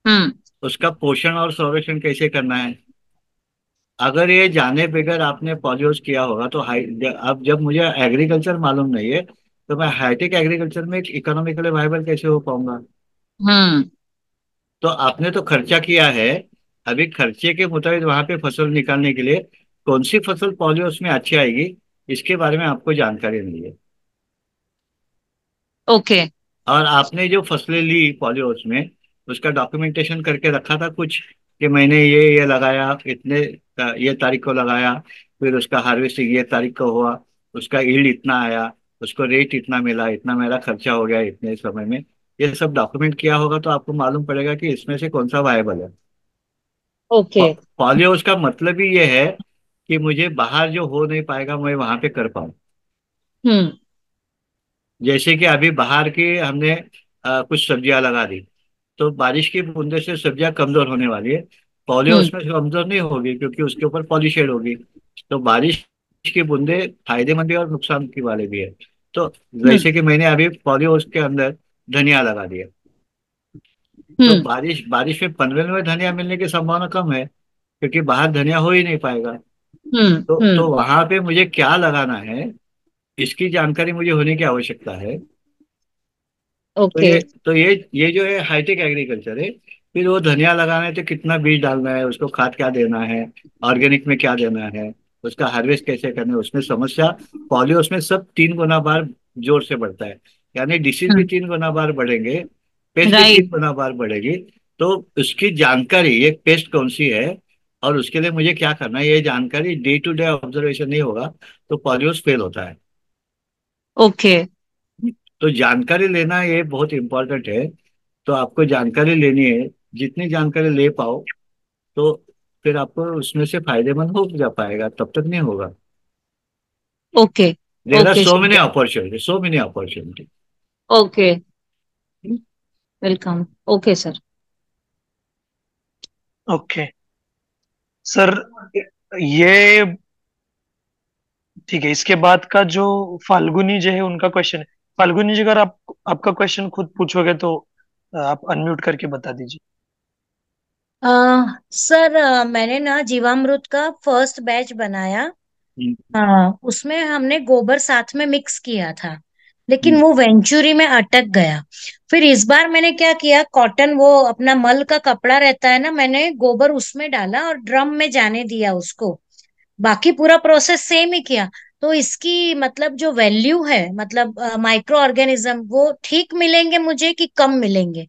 हम्म. उसका पोषण और संरक्षण कैसे करना है. अगर ये जाने बगैर आपने पॉलियोस किया होगा तो अब जब मुझे एग्रीकल्चर मालूम नहीं है, तो मैं हाईटेक एग्रीकल्चर में इकोनॉमिकली वायबल कैसे हो पाऊंगा. हम्म. तो आपने तो खर्चा किया है, अभी खर्चे के मुताबिक वहां पे फसल निकालने के लिए कौन सी फसल पॉलियोस में अच्छी आएगी, इसके बारे में आपको जानकारी नहीं है. ओके. और आपने जो फसलें ली पॉलियोस में, उसका डॉक्यूमेंटेशन करके रखा था कुछ, कि मैंने ये लगाया इतने ये तारीख को लगाया, फिर उसका हार्वेस्टिंग ये तारीख को हुआ, उसका यील्ड इतना आया, उसको रेट इतना मिला, इतना मेरा खर्चा हो गया इतने समय में, ये सब डॉक्यूमेंट किया होगा तो आपको मालूम पड़ेगा कि इसमें से कौन सा वायबल है। ओके। पॉलियो उसका मतलब ही ये है कि मुझे बाहर जो हो नहीं पाएगा मैं वहां पे कर पाऊँ। हम्म। जैसे कि अभी बाहर की हमने कुछ सब्जियां लगा दी, तो बारिश की बूंदे से सब्जियां कमजोर होने वाली है। पॉलियो हम्म। उसमें से कमजोर नहीं होगी क्योंकि उसके ऊपर पॉलिशेड होगी। तो बारिश की बूंदे फायदेमंद भी और नुकसान की वाले भी है। तो हम्म। जैसे कि मैंने अभी पॉलियो उसके अंदर धनिया लगा दिया, तो हम्म। बारिश बारिश में पनवेल में धनिया मिलने की संभावना कम है क्योंकि बाहर धनिया हो ही नहीं पाएगा। हम्म। तो हम्म। वहां पे मुझे क्या लगाना है इसकी जानकारी मुझे होने की आवश्यकता है। तो ओके। ये जो है हाईटेक एग्रीकल्चर है। फिर वो धनिया लगाना है तो कितना बीज डालना है, उसको खाद क्या देना है, ऑर्गेनिक में क्या देना है, उसका हार्वेस्ट कैसे करना है, उसमें समस्या पॉलियो उसमें सब 3 गुना बार जोर से बढ़ता है। यानी डिसीज भी 3 गुना बार बढ़ेंगे, पेस्ट भी तीन राइट। गुना बार बढ़ेगी। तो उसकी जानकारी ये पेस्ट कौन सी है और उसके लिए मुझे क्या करना है, ये जानकारी डे टू डे ऑब्जर्वेशन नहीं होगा तो पॉलियोस फेल होता है। ओके। तो जानकारी लेना ये बहुत इंपॉर्टेंट है। तो आपको जानकारी लेनी है, जितनी जानकारी ले पाओ तो फिर आपको उसमें से फायदेमंद हो जा पाएगा, तब तक नहीं होगा। Okay. There are okay so sir. Many opportunity, so many opportunity. Okay. Welcome. Okay sir. Okay sir, ये ठीक है। इसके बाद का जो फाल्गुनी जी है उनका क्वेश्चन है। फाल्गुनी जी, अगर आप आपका क्वेश्चन खुद पूछोगे तो आप अनम्यूट करके बता दीजिए। सर, मैंने ना जीवामृत का फर्स्ट बैच बनाया। हम्म, उसमें हमने गोबर साथ में मिक्स किया था, लेकिन हम्म। वो वेंचुरी में अटक गया। फिर इस बार मैंने क्या किया, कॉटन वो अपना मल का कपड़ा रहता है ना, मैंने गोबर उसमें डाला और ड्रम में जाने दिया उसको। बाकी पूरा प्रोसेस सेम ही किया। तो इसकी मतलब जो वैल्यू है, मतलब माइक्रो ऑर्गेनिज्म वो ठीक मिलेंगे मुझे कि कम मिलेंगे?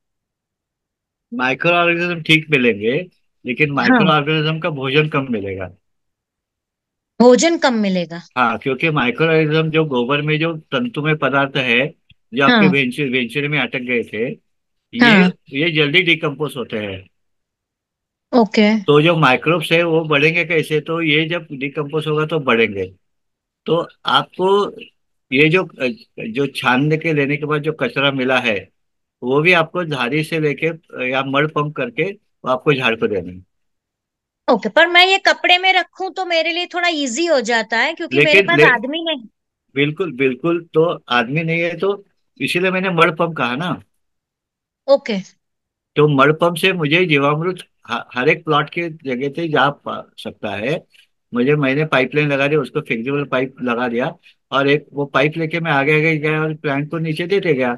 माइक्रो ऑर्गेनिज्म ठीक मिलेंगे, लेकिन हाँ। माइक्रो ऑर्गेनिज्म का भोजन कम मिलेगा। भोजन कम मिलेगा। हाँ, क्योंकि माइक्रो ऑर्गेनिज्म जो गोबर में जो तंतुमय पदार्थ है जो आपके हाँ। वेंचुरी में अटक गए थे, ये हाँ। ये जल्दी डिकम्पोज होते हैं। ओके। तो जो माइक्रोब्स है वो बढ़ेंगे कैसे, तो ये जब डिकम्पोज होगा तो बढ़ेंगे। तो आपको ये जो जो छानने के लेने के बाद जो कचरा मिला है वो भी आपको झाड़ी से लेके या मड पंप करके वो आपको झाड़ को देना है। ओके, पर मैं ये कपड़े में रखूं तो मेरे लिए थोड़ा इजी हो जाता है, क्योंकि मेरे लेकिन पास ले, आदमी नहीं। बिल्कुल बिल्कुल, तो आदमी नहीं है तो इसीलिए मैंने मड पंप कहा ना। ओके। तो मड पंप से मुझे जीवामृत हर एक प्लॉट के जगह पे जा सकता है। मैंने पाइपलाइन लगा दी, उसको फ्लेक्सिबल पाइप लगा दिया और एक वो पाइप लेके मैं आगे आगे गया और प्लांट को नीचे देते गया।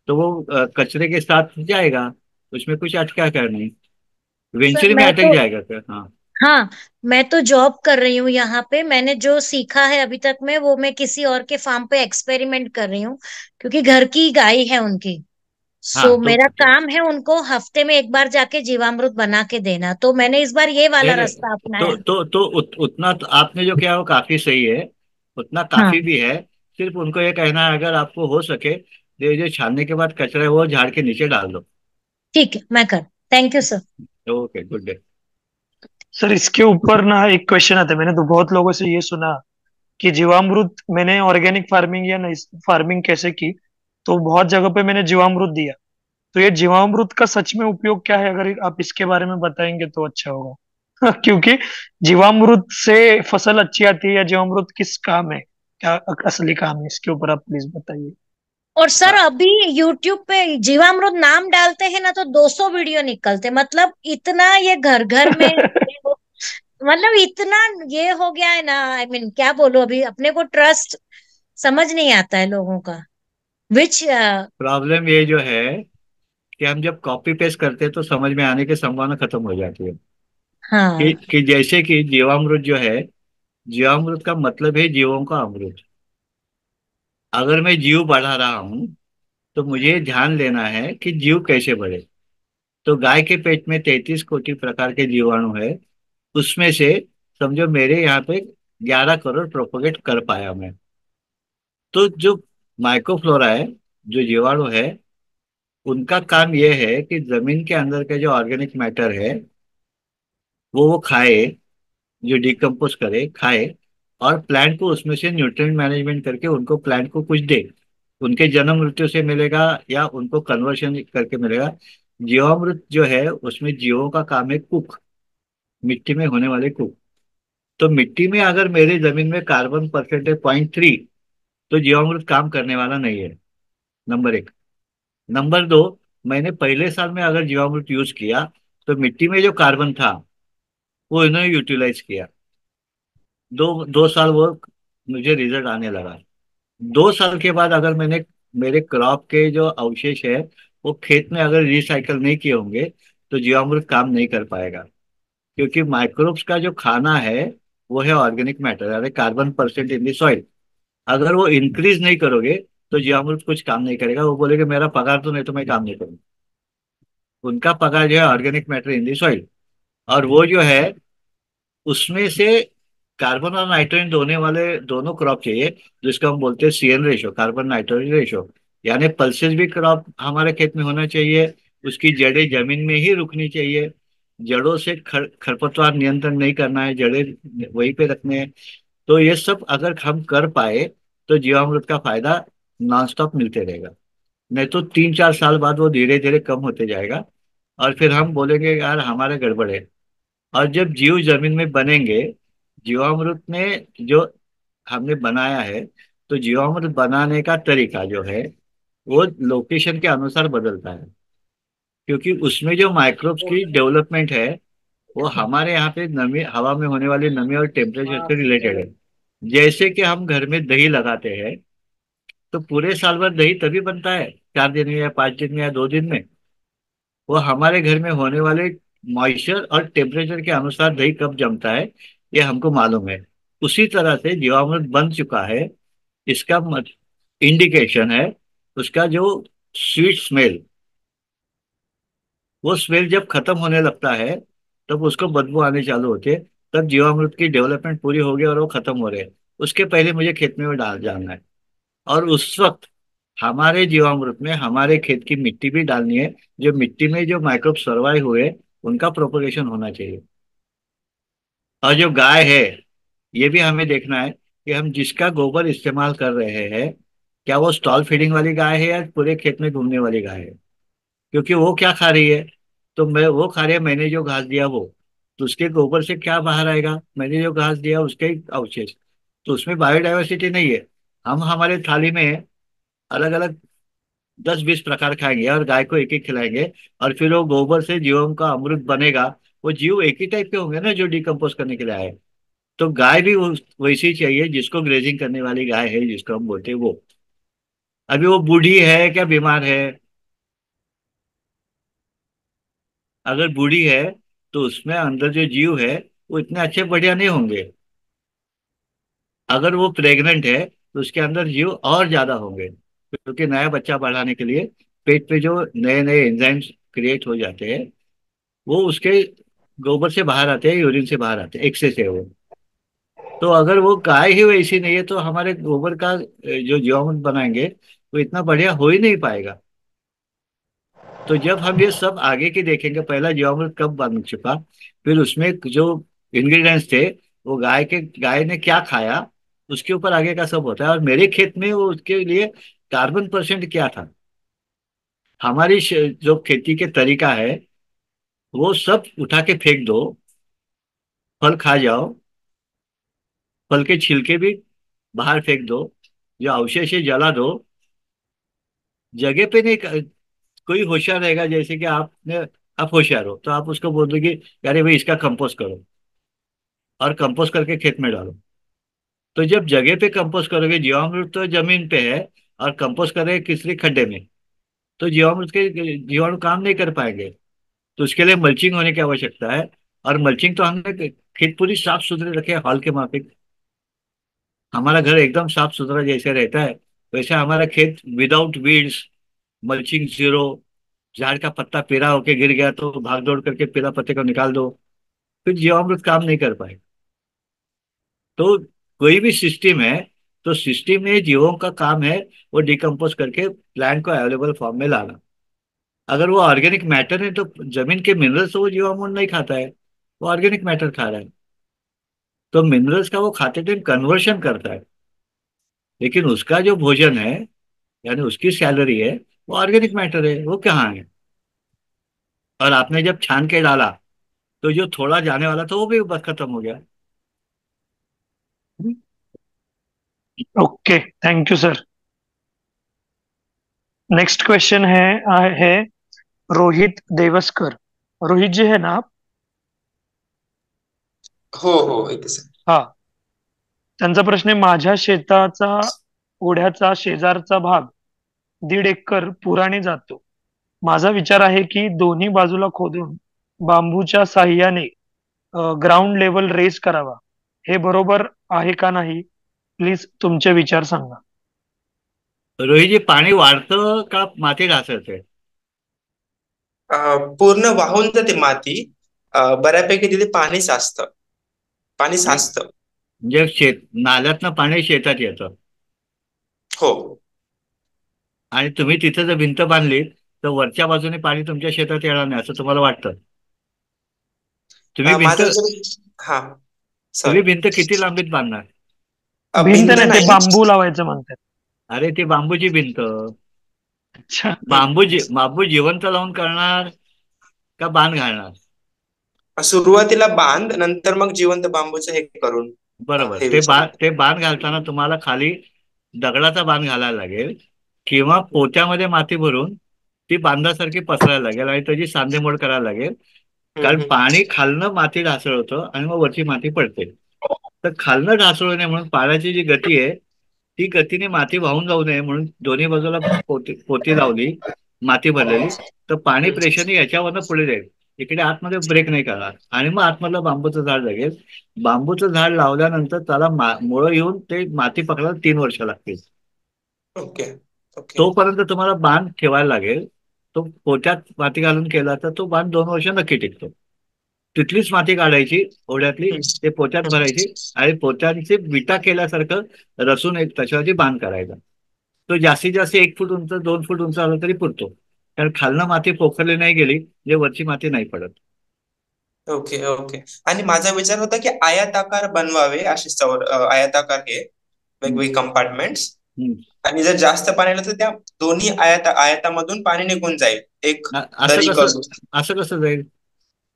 तो वो कचरे के साथ जाएगा, उसमें कुछ अटका कर नहीं, सर वेंचुरी में मैं अटक तो, जाएगा फिर। हाँ। हाँ, मैं तो जॉब कर रही हूँ यहाँ पे। मैंने जो सीखा है अभी तक में वो मैं किसी और के फार्म पे एक्सपेरिमेंट कर रही हूँ, क्योंकि घर की गाय है उनकी। हाँ सो मेरा काम है उनको हफ्ते में एक बार जाके जीवामृत बना के देना, तो मैंने इस बार ये वाला नहीं नहीं, रास्ता अपनाया। उतना तो आपने जो किया वो काफी सही है, उतना हाँ। काफी भी है। सिर्फ उनको ये कहना है अगर आपको हो सके तो ये जो छानने के बाद कचरा है वो झाड़ के नीचे डाल दो। ठीक है, मैं कर। Thank you sir. Okay, good day. Sir, इसके ऊपर ना एक क्वेश्चन आता है। मैंने तो बहुत लोगों से ये सुना कि जीवामृत मैंने ऑर्गेनिक फार्मिंग या नहीं फार्मिंग कैसे की, तो बहुत जगह पे मैंने जीवामृत दिया। तो ये जीवामृत का सच में उपयोग क्या है, अगर आप इसके बारे में बताएंगे तो अच्छा होगा। क्योंकि जीवामृत से फसल अच्छी आती है या जीवामृत किस काम है, क्या असली काम है, इसके ऊपर आप प्लीज बताइए। और सर अभी यूट्यूब पे जीवामृत नाम डालते हैं ना तो 200 वीडियो निकलते, मतलब इतना ये घर घर में मतलब इतना ये हो गया है ना। आई मीन क्या बोलूं, अभी अपने को ट्रस्ट समझ नहीं आता है लोगों का। विच प्रॉब्लम ये जो है कि हम जब कॉपी पेस्ट करते हैं तो समझ में आने की संभावना खत्म हो जाती है। हाँ। कि जैसे कि जीवामृत जो है, जीवामृत का मतलब है जीवों का अमृत। अगर मैं जीव बढ़ा रहा हूँ तो मुझे ध्यान लेना है कि जीव कैसे बढ़े। तो गाय के पेट में 33 कोटि प्रकार के जीवाणु है, उसमें से समझो मेरे यहाँ पे 11 करोड़ प्रोपोगेट कर पाया मैं। तो जो माइक्रोफ्लोरा है, जो जीवाणु है, उनका काम यह है कि जमीन के अंदर का जो ऑर्गेनिक मैटर है वो खाए, जो डिकम्पोज करे खाए, और प्लांट को उसमें से न्यूट्रिएंट मैनेजमेंट करके उनको प्लांट को कुछ दे। उनके जन्म मृत्यु से मिलेगा या उनको कन्वर्शन करके मिलेगा। जीवामृत जो है उसमें जीवों का काम है कुक, मिट्टी में होने वाले कुक। तो मिट्टी में अगर मेरी जमीन में कार्बन परसेंटेज 0.3, तो जीवामृत काम करने वाला नहीं है, नंबर एक। नंबर दो, मैंने पहले साल में अगर जीवामृत यूज किया तो मिट्टी में जो कार्बन था वो इन्होंने यूटिलाइज किया। दो दो साल वो मुझे रिजल्ट आने लगा। 2 साल के बाद अगर मैंने मेरे क्रॉप के जो अवशेष है वो खेत में अगर रिसाइकल नहीं किए होंगे तो जीवामृत काम नहीं कर पाएगा। क्योंकि माइक्रोब्स का जो खाना है वो है ऑर्गेनिक मैटर, अरे carbon percent in the soil. अगर वो इंक्रीज नहीं करोगे तो जीवामृत कुछ काम नहीं करेगा। वो बोलेगा मेरा पगार तो नहीं, तो मैं काम नहीं करूंगा। उनका पगार जो है organic matter in the soil, और वो जो है उसमें से कार्बन और नाइट्रोजन दोने वाले दोनों क्रॉप चाहिए, जिसको हम बोलते हैं CN ratio, carbon nitrogen ratio. यानी पल्सेस भी क्रॉप हमारे खेत में होना चाहिए, उसकी जड़ें जमीन में ही रुकनी चाहिए, जड़ों से खरपतवार नियंत्रण नहीं करना है, जड़ें वहीं पे रखने हैं। तो ये सब अगर हम कर पाए तो जीवामृत का फायदा नॉन स्टॉप मिलते रहेगा। नहीं तो 3-4 साल बाद वो धीरे धीरे कम होते जाएगा, और फिर हम बोलेंगे यार हमारे गड़बड़ है। और जब जीव जमीन में बनेंगे, जीवामृत में जो हमने बनाया है, तो जीवामृत बनाने का तरीका जो है वो लोकेशन के अनुसार बदलता है। क्योंकि उसमें जो माइक्रोब्स की डेवलपमेंट है वो हमारे यहाँ पे नमी, हवा में होने वाली नमी और टेम्परेचर से रिलेटेड है। जैसे कि हम घर में दही लगाते हैं तो पूरे साल भर दही तभी बनता है, 4 दिन में या 5 दिन में या 2 दिन में। वो हमारे घर में होने वाले मॉइस्चर और टेम्परेचर के अनुसार दही कब जमता है ये हमको मालूम है। उसी तरह से जीवामृत बन चुका है, इसका इंडिकेशन है उसका जो स्वीट स्मेल। वो स्मेल जब खत्म होने लगता है तब उसको बदबू आने चालू होती है, तब जीवामृत की डेवलपमेंट पूरी हो गई और वो खत्म हो रहे हैं। उसके पहले मुझे खेत में वो डाल जाना है, और उस वक्त हमारे जीवामृत में हमारे खेत की मिट्टी भी डालनी है। जो मिट्टी में जो माइक्रोब सर्वाइव हुए उनका प्रोपोगेशन होना चाहिए। और जो गाय है, ये भी हमें देखना है कि हम जिसका गोबर इस्तेमाल कर रहे हैं, क्या वो स्टॉल फीडिंग वाली गाय है या पूरे खेत में घूमने वाली गाय है। क्योंकि वो क्या खा रही है, तो मैं वो खा रही है, मैंने जो घास दिया वो, तो उसके गोबर से क्या बाहर आएगा, मैंने जो घास दिया उसके ही अवशेष। तो उसमें बायोडाइवर्सिटी नहीं है। हम हमारे थाली में अलग अलग 10-20 प्रकार खाएंगे और गाय को एक एक खिलाएंगे, और फिर वो गोबर से जीवों का अमृत बनेगा। वो जीव एक ही टाइप के होंगे ना जो डिकम्पोज करने के लिए आए। तो गाय भी वैसी ही चाहिए, जिसको ग्रेजिंग करने वाली गाय है जिसको हम बोलते हैं वो। अभी वो बूढ़ी है क्या बीमार है, अगर बूढ़ी है तो उसमें अंदर जो जीव है वो इतने अच्छे बढ़िया नहीं होंगे। अगर वो प्रेग्नेंट है तो उसके अंदर जीव और ज्यादा होंगे, क्योंकि नया बच्चा बढ़ाने के लिए पेट पे जो नए नए एंजाइम्स क्रिएट हो जाते हैं वो उसके गोबर से बाहर आते हैं, यूरिन से बाहर आते हैं, एक्सेस है वो। तो अगर वो गाय ही वैसी नहीं है तो हमारे गोबर का जो जीवामृत बनाएंगे वो इतना बढ़िया हो ही नहीं पाएगा। तो जब हम ये सब आगे की देखेंगे, पहला जीवामृत कब बन चुका, फिर उसमें जो इंग्रेडिएंट्स थे, वो गाय ने क्या खाया, उसके ऊपर आगे का सब होता है। और मेरे खेत में वो उसके लिए कार्बन परसेंट क्या था, हमारी जो खेती के तरीका है वो सब उठा के फेंक दो, फल खा जाओ, फल के छिलके भी बाहर फेंक दो, जो अवशेष है जला दो। जगह पे नहीं कोई होशियार रहेगा, जैसे कि आप होशियार हो तो आप उसको बोल दो कि अरे भाई इसका कंपोस्ट करो, और कंपोस्ट करके खेत में डालो। तो जब जगह पे कंपोस्ट करोगे, जीवामृत तो जमीन पे है, और कंपोस्ट करोगे किसी खड्डे में, तो जीवामृत के जीवाणु काम नहीं कर पाएंगे। तो उसके लिए मल्चिंग होने की आवश्यकता है। और मल्चिंग तो हमने खेत पूरी साफ सुथरे रखे, हॉल के माफिक। हमारा घर एकदम साफ सुथरा जैसे रहता है वैसे हमारा खेत विदाउट वीड्स, मल्चिंग जीरो। झाड़ का पत्ता पीला होके गिर गया तो भाग दौड़ करके पीला पत्ते को निकाल दो, फिर जीवामृत काम नहीं कर पाए। तो कोई भी सिस्टम है तो सिस्टम में जीवों का काम है वो डिकम्पोज करके प्लांट को अवेलेबल फॉर्म में लाना। अगर वो ऑर्गेनिक मैटर है तो जमीन के मिनरल्स वो जीवामृत नहीं खाता है, वो ऑर्गेनिक मैटर खा रहा है। तो मिनरल्स का वो खाते टाइम कन्वर्शन करता है, लेकिन उसका जो भोजन है यानी उसकी सैलरी है वो ऑर्गेनिक मैटर है, वो कहाँ है? और आपने जब छान के डाला तो जो थोड़ा जाने वाला था वो भी बस खत्म हो गया। Okay, thank you sir. Next question है रोहित देवस्कर। रोहित जी है ना आप? हो एक सेकंड. हा. त्यांचा प्रश्न आहे, माझ्या शेताचा ओढ्याचा शेजारचा भाग 1.5 एकर पुराने जातो. माझा विचार आहे की दोन्ही बाजूला खोदून बांबूच्या साह्याने ग्राउंड लेवल रेस करावा. हे बरोबर आहे का नाही? प्लीज तुमचे विचार सांगा. रोहितजी, पाणी वाढतं का माती ढासळते? पूर्ण वाहून जाते माती. बऱ्यापैकी तिथे पाणी साचतं. पाणी साचतं. म्हणजे नाल्यातनं पाणी शेतात येतं हो. आणि तुम्ही तिथे जर भिंत बांधली तर वरच्या बाजूने पाणी तुमच्या शेतात येणार नाही असं तुम्हाला वाटतं? तुम्ही भिंत माझा विचार. हा, तुम्ही सॉरी. भिंत किती लांबीत बांधणार? भिंत नाही, ते नाही. बांबू लावायचं म्हणतात. अरे ती बांबूची भिंत. अच्छा. बांबू जिवंत लावून करणार का बांध घालणार? सुरुवातीला बांध, नंतर मग जिवंत बांबूचं हे करून. बरोबर. हे ते बांध घालताना तुम्हाला खाली दगडाचा बांध घालायला लागेल किंवा पोत्यामध्ये माती भरून ती बांधासारखी पसरायला लागेल आणि त्याची सांधेमोड करायला लागेल. कारण पाणी खालनं माती ढासळतं आणि मग वरची माती पडते. तर खालनं ढासळू नये म्हणून पाण्याची जी गती आहे ती गतीने माती वाहून जाऊ नये म्हणून दोन्ही बाजूला पोती लावली माती भरलेली, तर पाणी प्रेशरने याच्यावरनं पुढे जाईल, इकडे आतमध्ये ब्रेक नाही करणार आणि मग आतमधलं बांबूचं झाड लागेल. बांबूचं झाड लावल्यानंतर त्याला मुळं येऊन ते माती पकडायला 3 वर्ष लागतील. ओके. ओके. तोपर्यंत तुम्हाला बांध ठेवायला लागेल. तो पोत्यात माती घालून केला तर तो बांध 2 वर्ष नक्की टिकतो. तिथलीच माती काढायची ओढ्यातली, ते पोत्यात भरायची आणि पोत्यांची विटा केल्यासारखं रचून एक त्याच्यावरती बांध करायचा. तो जास्तीत जास्त 1 फूट उंच 2 फूट उंच आला तरी पुरतो, कारण खालनं माती पोखरली नाही गेली जे वरची माती नाही पडत. ओके. ओके. आणि माझा विचार होता की आयताकार बनवावे, असे आयताकार हे वेगवेगळे कंपार्टमेंट्स. आणि जर जास्त पाणी आलं तर त्या दोन्ही आयतामधून पाणी निघून जाईल. एक दरी करून. असं कसं जाईल?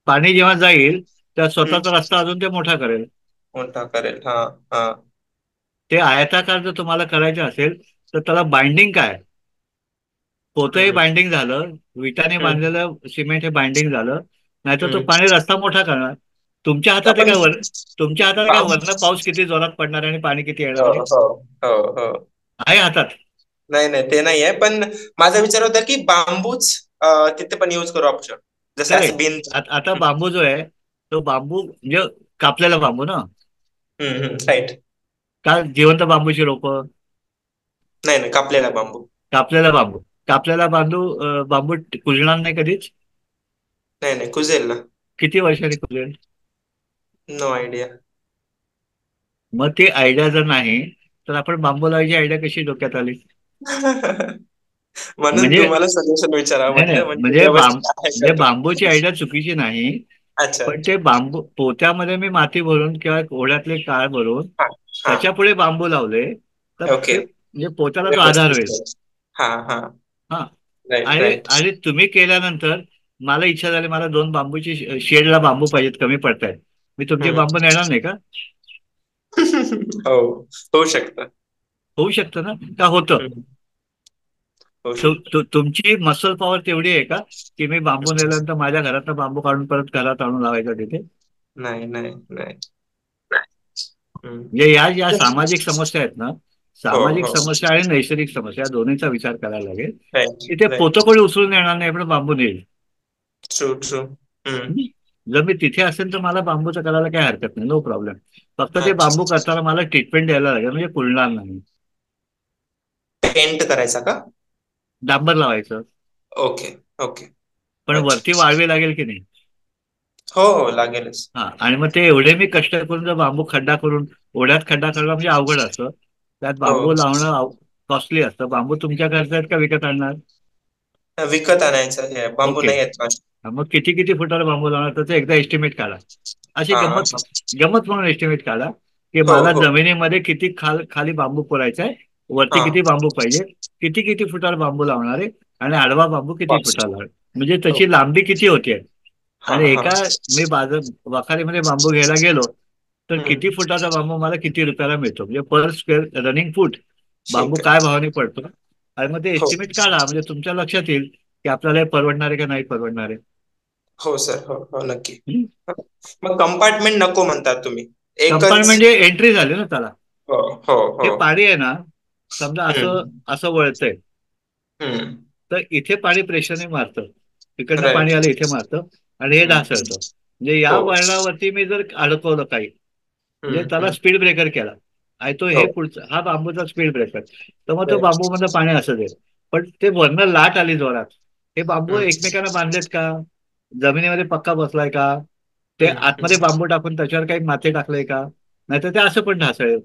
पाणी जेव्हा जाईल त्या स्वतःचा रस्ता अजून ते मोठा करेल. मोठा करेल. हा. हा. ते आयताकार जर तुम्हाला करायचे असेल तर त्याला बाइंडिंग काय? पोतं हे बाइंडिंग झालं, विटाने बांधलेलं सिमेंट हे बाइंडिंग झालं, नाहीतर तो पाणी रस्ता मोठा करणार. तुमच्या हातात आहे का वरनं पाऊस किती जोरात पडणार आणि पाणी किती येणार आहे? आहे हातात? नाही ते नाही आहे, पण माझा विचार होता की बांबूच तिथे पण युज करू ऑप्शन. जसं भिंत. आता बांबू जो आहे तो बांबू म्हणजे कापलेला बांबू ना? राईट. का जिवंत बांबूची रोप? नाही, कापलेला बांबू. कापलेला बांबू कुजणार नाही कधीच? नाही, कुजेल ना. किती वर्षांनी कुजेल? No idea. मग ती आयडिया जर नाही तर आपण बांबू लावायची आयडिया कशी डोक्यात आली? म्हणून तुम्हाला सजेशन विचारावं म्हटलं. म्हणजे बांबूची आयडिया चुकीची नाही, अच्छा. पण ते बांबू पोत्यामध्ये मी माती भरून किंवा ओढ्यातले काळ भरून त्याच्या पुढे बांबू लावले तर म्हणजे पोत्याला तो आधार होईल. हा. आणि तुम्ही केल्यानंतर मला इच्छा झाली, मला 2 बांबूची शेडला बांबू पाहिजेत, कमी पडतायत, मी तुमचे बांबू नेणार नाही का? होऊ शकतं. होऊ शकतं ना? का होतं? तुमची मसल पॉवर तेवढी आहे का की मी बांबू नेल्यानंतर माझ्या घरातनं बांबू काढून परत घरात आणून लावायचा तिथे? नाही. म्हणजे या सामाजिक समस्या आहेत ना, सामाजिक समस्या आणि नैसर्गिक समस्या या दोन्हीचा विचार करायला लागेल. तिथे पोतं कोणी उचलून येणार नाही, पण बांबू नेईल. ट्रू. जर मी तिथे असेल तर मला बांबूचं करायला काही हरकत नाही, नो प्रॉब्लेम. फक्त ते बांबू करताना मला ट्रीटमेंट द्यायला लागेल, म्हणजे कुलणार नाही. पेंट करायचा का? डांबर लावायचं. ओके. पण वरती वाळवी लागेल की नाही? हो, लागेलच. आणि मग ते एवढे मी कष्ट करून जर बांबू खड्डा करून ओढ्यात खड्डा करणं म्हणजे अवघड असतं. त्यात हो बांबू लावणं कॉस्टली असतं. बांबू तुमच्या घरचा आहेत का विकत आणणार? विकत आणायचं हे बांबू ओके. नाही येत माझ्या. मग किती किती फुटाला बांबू लावणार त्याचं एकदा एस्टिमेट काढा. अशी हा हा गंमत गंमत म्हणून एस्टिमेट काढा की हो मला हो जमिनीमध्ये किती खाली बांबू पुरायचा आहे, वरती हा किती बांबू पाहिजे, किती किती फुटाला बांबू लावणार आहे आणि आडवा बांबू किती कॉस्ट. फुटाला, म्हणजे त्याची लांबी किती होतीये. हा आणि हा मी वाखारीमध्ये बांबू घ्यायला गेलो तर किती हम्म फुटाचा बांबू मला किती रुपयाला मिळतो, म्हणजे पर स्क्वेअर रनिंग फूट बांबू ठीक काय आहे. भावाने पडतो. आणि मग ते हो एस्टिमेट काढा, म्हणजे तुमच्या लक्षात येईल की आपल्याला हे परवडणार आहे का नाही परवडणार आहे. हो सर, हो हो नक्की. मग कंपार्टमेंट नको म्हणतात तुम्ही, कंपार्टमेंट एकच. म्हणजे एंट्री झाली ना त्याला. हो हो हे हो. पाणी आहे ना, समजा असं हम्म असं वळतंय हम्म तर इथे पाणी प्रेशरने मारतं, इकडनं पाणी राईट. आलं इथे मारतं आणि हे ढासळतं. म्हणजे या हो. वळणावरती मी जर अडकवलं काही, म्हणजे त्याला हम्म. स्पीड ब्रेकर केला आणि तो हो हे पुढचा हा बांबूचा स्पीड ब्रेकर, तर मग तो राईट. बांबू मध्ये पाणी असं दे. पण ते वरनं लाट आली जोरात, हे बांबू हम्म एकमेकांना बांधलेत का, जमिनीमध्ये पक्का बसलाय का, ते आतमध्ये हम्म. बांबू टाकून त्याच्यावर काही माती टाकलंय का, नाहीतर ते असं पण ढासळेल.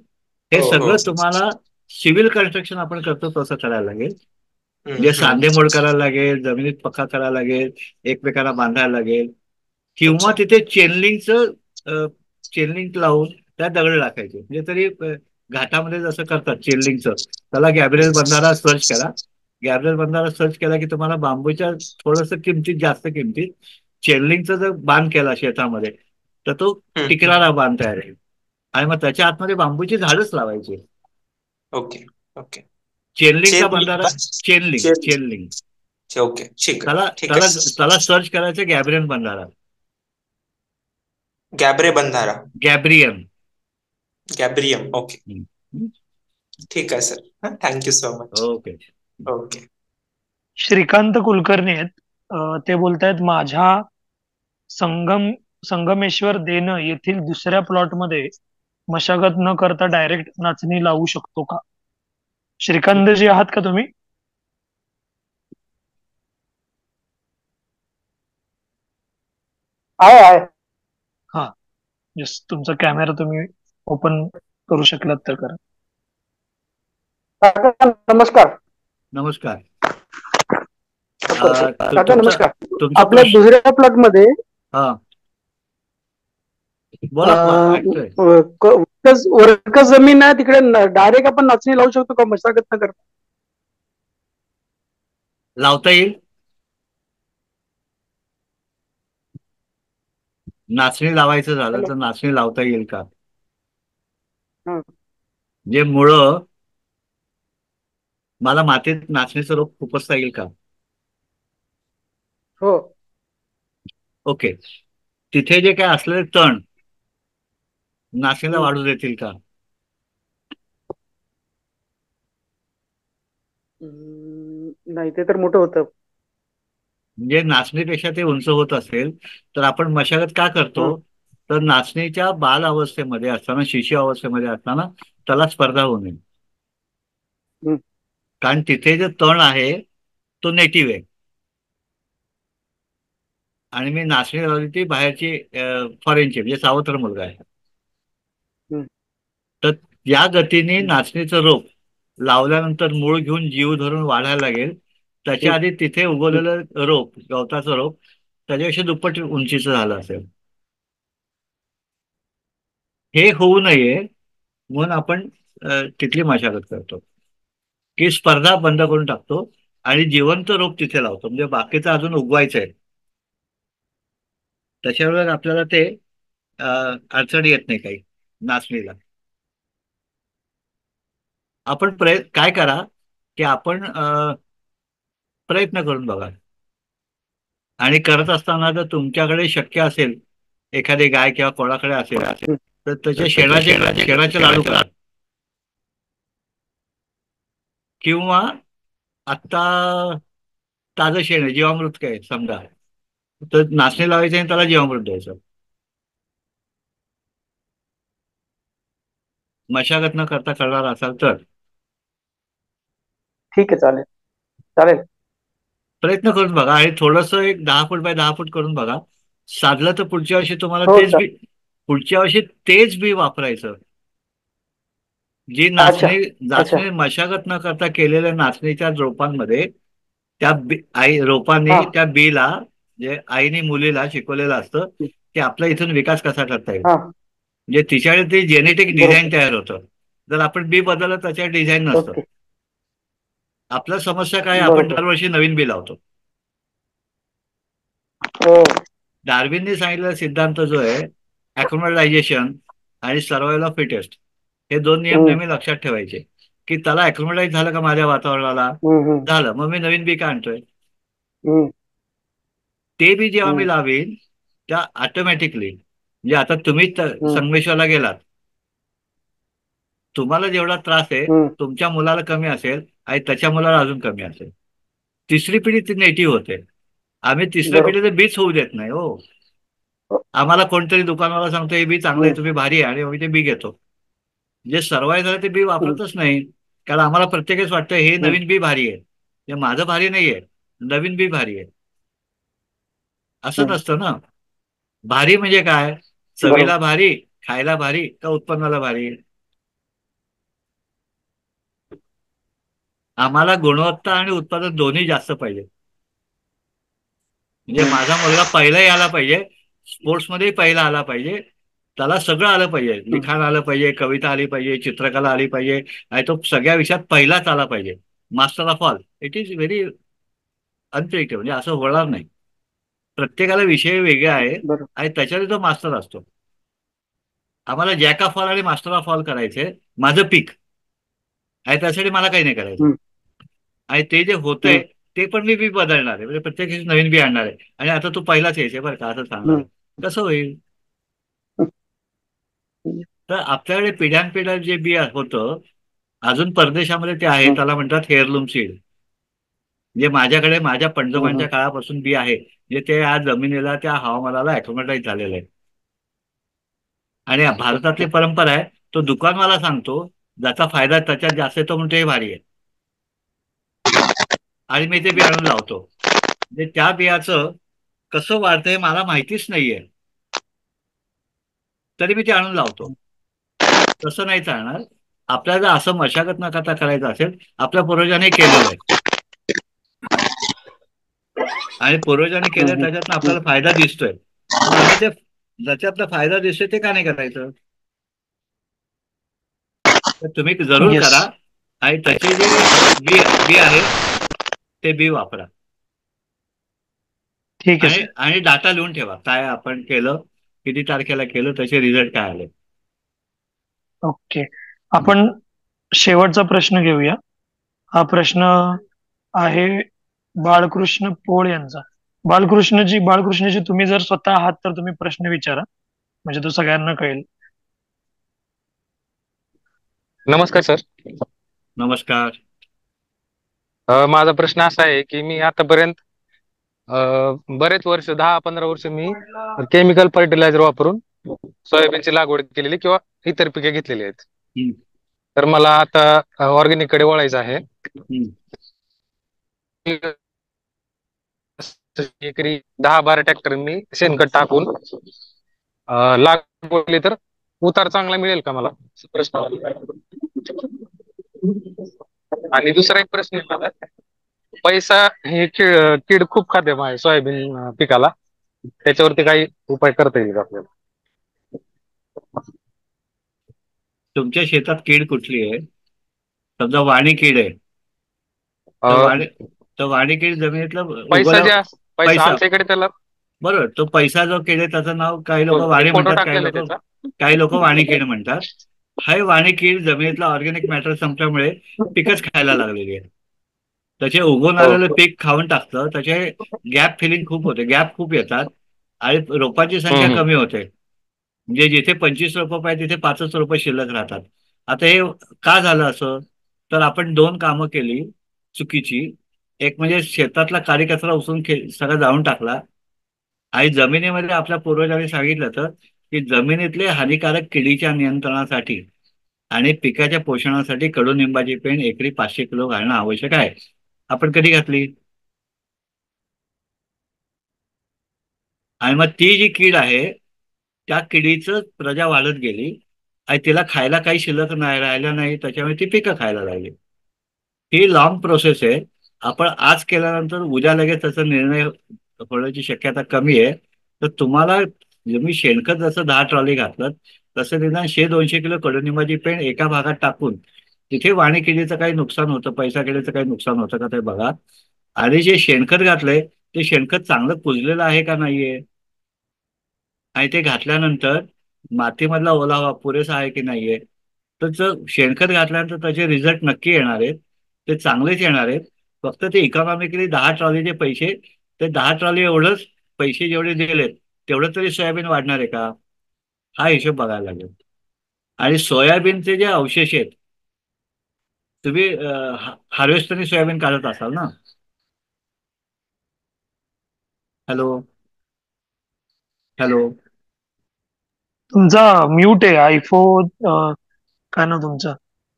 हे हो हो. सगळं तुम्हाला सिव्हिल कन्स्ट्रक्शन आपण करतो तसं करायला लागेल. म्हणजे हम्म. सांधेमोड करायला लागेल, जमिनीत पक्का करायला लागेल, एकमेकांना बांधायला लागेल, किंवा अच्छा. तिथे चेनलिंक लावून त्या दगड टाकायचे. म्हणजे तरी घाटामध्ये जसं करतात चेनलिंकचं, त्याला गॅब्रियल बंधारा सर्च करा. गॅब्रियल बंधारा सर्च केला की तुम्हाला बांबूच्या थोडंसं किमतीत, जास्त किमतीत चेनलिंकचा जर बांध केला शेतामध्ये तर तो हम्म. टिकणारा बांध तयार आहे. आणि मग त्याच्या आतमध्ये बांबूची झाडच लावायची. Okay okay. चेनलिंकचा चेन बंधारा, चेनलिंक चेन. चेनलिंक ओके ठीक आहे त्याला ठीक त्याला आहे. त्याला सर्च करायचं गॅब्रियन बंधारा. गॅब्रे बंधारा. गॅब्रियन. गॅब्रियम. ओके. ठीक आहे sir, thank you so much. Okay. Okay. Shrikant Kulkarni आहेत. ते बोलतायत माझ्या संगमेश्वर देन येथील दुसऱ्या प्लॉटमध्ये मशागत न करता डायरेक्ट नाचणी लावू शकतो का? श्रीकांतजी आहात का तुम्ही? आहे. हा, जस्ट तुमचा कॅमेरा तुम्ही ओपन करू शकलात तर करा. नमस्कार. नमस्कार. काका नमस्कार. तुमचा आपल्या प्रश्न. दुसऱ्या प्लॉट मध्ये हा बोला, ऐकतोय. वर्ग जमीन आहे तिकडे डायरेक्ट आपण नाचणी लावू शकतो का मशागत न करता? लावता येईल. नाचणी लावायचं झालं तर नाचणी लावता येईल का? जे मुळं मला मातीत नाचणीचं रोप खुपसता येईल का? हो. ओके. तिथे जे काय असलेले तण नाचणीला वाढू देतील का? नाही, ते तर मोठं होतं. म्हणजे नाचणीपेक्षा ते उंच होत असेल तर आपण मशागत का करतो, तर नाचणीच्या बाल अवस्थेमध्ये असताना, शिशु अवस्थेमध्ये असताना त्याला स्पर्धा होऊ नये. कारण तिथे जे तण आहे तो नेटिव्ह आहे आणि मी नाचणी लावली ती बाहेरची फॉरेनची, म्हणजे सावत्र मुलगा आहे. तर या गतीने नाचणीचं रोप लावल्यानंतर मूळ घेऊन जीव धरून वाढायला लागेल. त्याच्या आधी तिथे उगवलेलं रोप, गवताचं रोप त्याच्यापेक्षा दुप्पट उंचीचं झालं असेल. हे होऊ नये म्हणून आपण तिथली मशागत करतो की स्पर्धा बंद करून टाकतो आणि जिवंत रोप तिथे लावतो. म्हणजे बाकीचं अजून उगवायचं आहे, तशा वेळेस आपल्याला ते अडचणी येत नाही काही नाचणीला. आपण काय करा की आपण प्रयत्न करून बघा. आणि करत असताना जर तुमच्याकडे शक्य असेल, एखादी गाय किंवा कोणाकडे असेल तर त्याच्या शेणाचे लाडू करा. किंवा आत्ता ताजं शेण आहे, जीवामृत काय समजा, तर नाचणी लावायचं आणि त्याला जीवामृत द्यायचं. मशागत न करता करणार असाल तर ठीक आहे, चालेल चालेल. प्रयत्न करून बघा आणि थोडंसं एक 10 फूट बाय 10 फूट करून बघा. साधलं तर पुढच्या वर्षी तुम्हाला हो तेच सर. बी, पुढच्या वर्षी तेच बी वापरायचं. जी अच्छा नाचणी अच्छा. नाचणी मशागत न करता केलेल्या नाचणीच्या रोपांमध्ये आई हा रोपांनी त्या बीला, जे आईने मुलीला शिकवलेलं असतं की आपल्या इथून विकास कसा करता येईल. हा म्हणजे तिच्याकडे ते जेनेटिक डिझाईन बरोबर. तयार होतं. जर आपण बी बदललं त्याच्यात डिझाईन नसतं. ओके. आपलं समस्या काय, आपण बरोबर. दरवर्षी नवीन बी लावतो. हो. डार्विनने सांगितलेला सिद्धांत जो आहे, ॲक्रोमॅटायझेशन आणि सर्वायवल ऑफ फिटेस्ट, हे 2 नियम हम्म नेहमी लक्षात ठेवायचे. की त्याला ॲक्रोमॅटाईज झालं का माझ्या वातावरणाला, हम्म. झालं, मग मी नवीन बी का आणतोय. हम्म ते बी जेव्हा मी हम्म लावीन, त्या ऑटोमॅटिकली, म्हणजे आता तुम्ही हम्म संगमेश्वरला गेलात, तुम्हाला जेवढा त्रास आहे हम्म. तुमच्या मुलाला कमी असेल आणि त्याच्या मुलाला अजून कमी असेल. तिसरी पिढी ती नेटिव्ह होते. आम्ही तिसऱ्या बरोबर. पिढीचं बीच होऊ देत नाही हो. आम्हाला कोणतरी दुकानवाला सांगतो हे बी चांगलं आहे, हम्म तुम्ही भारी आहे, आणि आम्ही ते बी घेतो. जे सर्वाय झालं ते बी हम्म वापरतच नाही. कारण आम्हाला प्रत्येकच वाटतं हे हम्म. नवीन बी भारी आहे. हे माझं भारी नाहीये, नवीन बी भारी आहे. असं हम्म. नसतं ना. भारी म्हणजे काय, बरोबर. चवीला भारी, खायला भारी, का उत्पन्नाला भारी. आम्हाला गुणवत्ता आणि उत्पादन दोन्ही जास्त पाहिजे. म्हणजे हम्म माझा मुलगा पहिला यायला पाहिजे, स्पोर्ट्समध्येही पहिला आला पाहिजे, त्याला सगळं आलं पाहिजे, हम्म. लिखाण आलं पाहिजे, कविता आली पाहिजे, चित्रकला आली पाहिजे, आणि तो सगळ्या विषयात पहिलाच आला पाहिजे. Master of all. It is very unpredictable, म्हणजे असं होणार नाही. प्रत्येकाला विषय वेगळे आहे बरोबर. आणि त्याच्यावर तो मास्टर असतो. आम्हाला जॅक ऑफ ऑल आणि मास्टर ऑफ ऑल करायचे, माझं पीक, आणि त्यासाठी मला काही नाही करायचं. हम्म आणि ते जे हम्म होतंय ते पण मी बदलणार आहे. म्हणजे प्रत्येक वेळेस नवीन बी आणणार आहे, आणि आता तू पहिलाच यायचे बरं का, असं सांगणार हम्म आहे. कसं होईल. हम्म तर आपल्याकडे पिढ्यानपिढ्या जे बी होतं, अजून परदेशामध्ये ते आहे, त्याला म्हणतात हेअरलूम सीड. म्हणजे माझ्याकडे माझ्या हम्म पणजोबांच्या काळापासून बी आहे, म्हणजे ते आज जमिनीला, त्या हवामानाला ॲक्रोमॅटाईज झालेलं आहे. आणि भारतातली ओके. परंपरा आहे, तो दुकानवाला सांगतो, ज्याचा फायदा त्याच्यात जास्त येतो म्हणून ते भारी आहे, आणि मी ते बी आणून लावतो. म्हणजे त्या बियाचं कसं वाढतंय मला माहितीच नाहीये, तरी मी ते आणून लावतो. तसं नाही चालणार. आपल्याला जर असं मशागत न करता करायचं असेल, आपल्या पूर्वजांनी केलेलं आहे, आणि पूर्वजांनी केलं हम्म त्याच्यातनं हम्म आपल्याला फायदा दिसतोय, मग आम्ही ते ज्याच्यातनं फायदा दिसतोय ते का नाही करायचं. तर तुम्ही जरूर येस. करा, आणि त्याचे जे बी बी आहेत ते बी वापरा, ठीक आहे आणि सर. आणि डाटा लिहून ठेवा, काय आपण केलं, किती तारखेला केलं, त्याचे रिझल्ट काय आले. ओके. आपण शेवटचा प्रश्न घेऊया. हा प्रश्न आहे बाळकृष्ण पोळ यांचा. बाळकृष्णजी तुम्ही जर स्वतः आहात तर तुम्ही प्रश्न विचारा, म्हणजे तो सगळ्यांना कळेल. नमस्कार सर. नमस्कार. माझा प्रश्न असा आहे की मी आतापर्यंत बरेच वर्ष 10-15 वर्ष मी केमिकल फर्टिलायझर वापरून सोयाबीनची लागवड केलेली किंवा इतर पिके घेतलेली आहेत. हम्म, तर मला आता ऑर्गॅनिक कडे वळायचं आहे. हम्म. एकरी 10-12 ट्रॅक्टर मी शेणखत टाकून लागवड केली तर उतार चांगला मिळेल का मला, असा प्रश्न आहे. आणि दुसरा एक प्रश्न आहे मला, पैसा हे कीड खूप खाते माझ्या सोयाबीन पिकाला, त्याच्यावरती काही उपाय करता येईल का आपल्याला. तुमच्या शेतात कीड कुठली आहे. समजा वाणी कीड आहे, तर अं, वाणी कीड जमिनीतलं पैसा उगवला. पैसा पैसा, आमच्या इकडे त्याला बरोबर. तो पैसा जो कीड आहे त्याचं नाव काही लोक एक वाणी फोटो म्हणतात, टाकलेला आहे त्याचा. काही लोक वाणी कीड म्हणतात. हा वाणी कीड जमिनीतला ऑर्गॅनिक मॅटर संपल्यामुळे पिकच खायला लागलेली आहे. त्याचे उगवून आलेलं ओके. पीक खाऊन टाकतं, त्याचे गॅप फिलिंग खूप होते, गॅप खूप येतात, आणि रोपांची संख्या हम्म कमी होते. म्हणजे जिथे 25 रोपं पाहिजे तिथे 5च रोपं शिल्लक राहतात. आता हे का झालं असं, तर आपण 2 कामं केली चुकीची. एक म्हणजे शेतातला कार्यकचरा उचलून सगळा जाळून टाकला, आणि जमिनीमध्ये आपल्या पूर्वजांनी सांगितलं होतं की जमिनीतले हानिकारक किडीच्या नियंत्रणासाठी आणि पिकाच्या पोषणासाठी कडुनिंबाची पेंड एकरी 500 किलो घालणं आवश्यक आहे. आपण कधी घातली. आणि मग ती जी कीड आहे त्या किडीचं प्रजा वाढत गेली, आणि तिला खायला काही शिल्लक नाही राहिलं नाही, त्याच्यामुळे ती पिकं खायला लागली. ही लॉंग प्रोसेस आहे. आपण आज केल्यानंतर उद्या लगेच त्याचा निर्णय होण्याची शक्यता कमी आहे. तर तुम्हाला तुम्ही शेणखत जसं 10 ट्रॉली घातलं, तसं निदान 100-200 किलो कडुनिंबाची पेंड एका भागात टाकून तिथे वाणी किडीचं काही नुकसान होतं, पैसा किडीचं काही नुकसान होतं का ते बघा. आणि जे शेणखत घातलंय ते शेणखत चांगलं कुजलेलं आहे का नाहीये, आणि ते घातल्यानंतर मातीमधला ओलावा पुरेसा आहे की नाहीये. तर जर शेणखत घातल्यानंतर त्याचे रिझल्ट नक्की येणार आहेत, ते चांगलेच येणार आहेत. फक्त ते इकॉनॉमिकली 10 ट्रॉलीचे पैसे, ते 10 ट्रॉली एवढंच पैसे जेवढे दिलेत तेवढं तरी सोयाबीन वाढणार आहे का, हा हिशोब बघायला लागेल. आणि सोयाबीनचे जे अवशेष आहेत, तुम्ही हार्वेस्टरने सोयाबीन काढत असाल ना? Hello hello. तुमचा म्यूट आहे आयफोन. काय ना तुमचं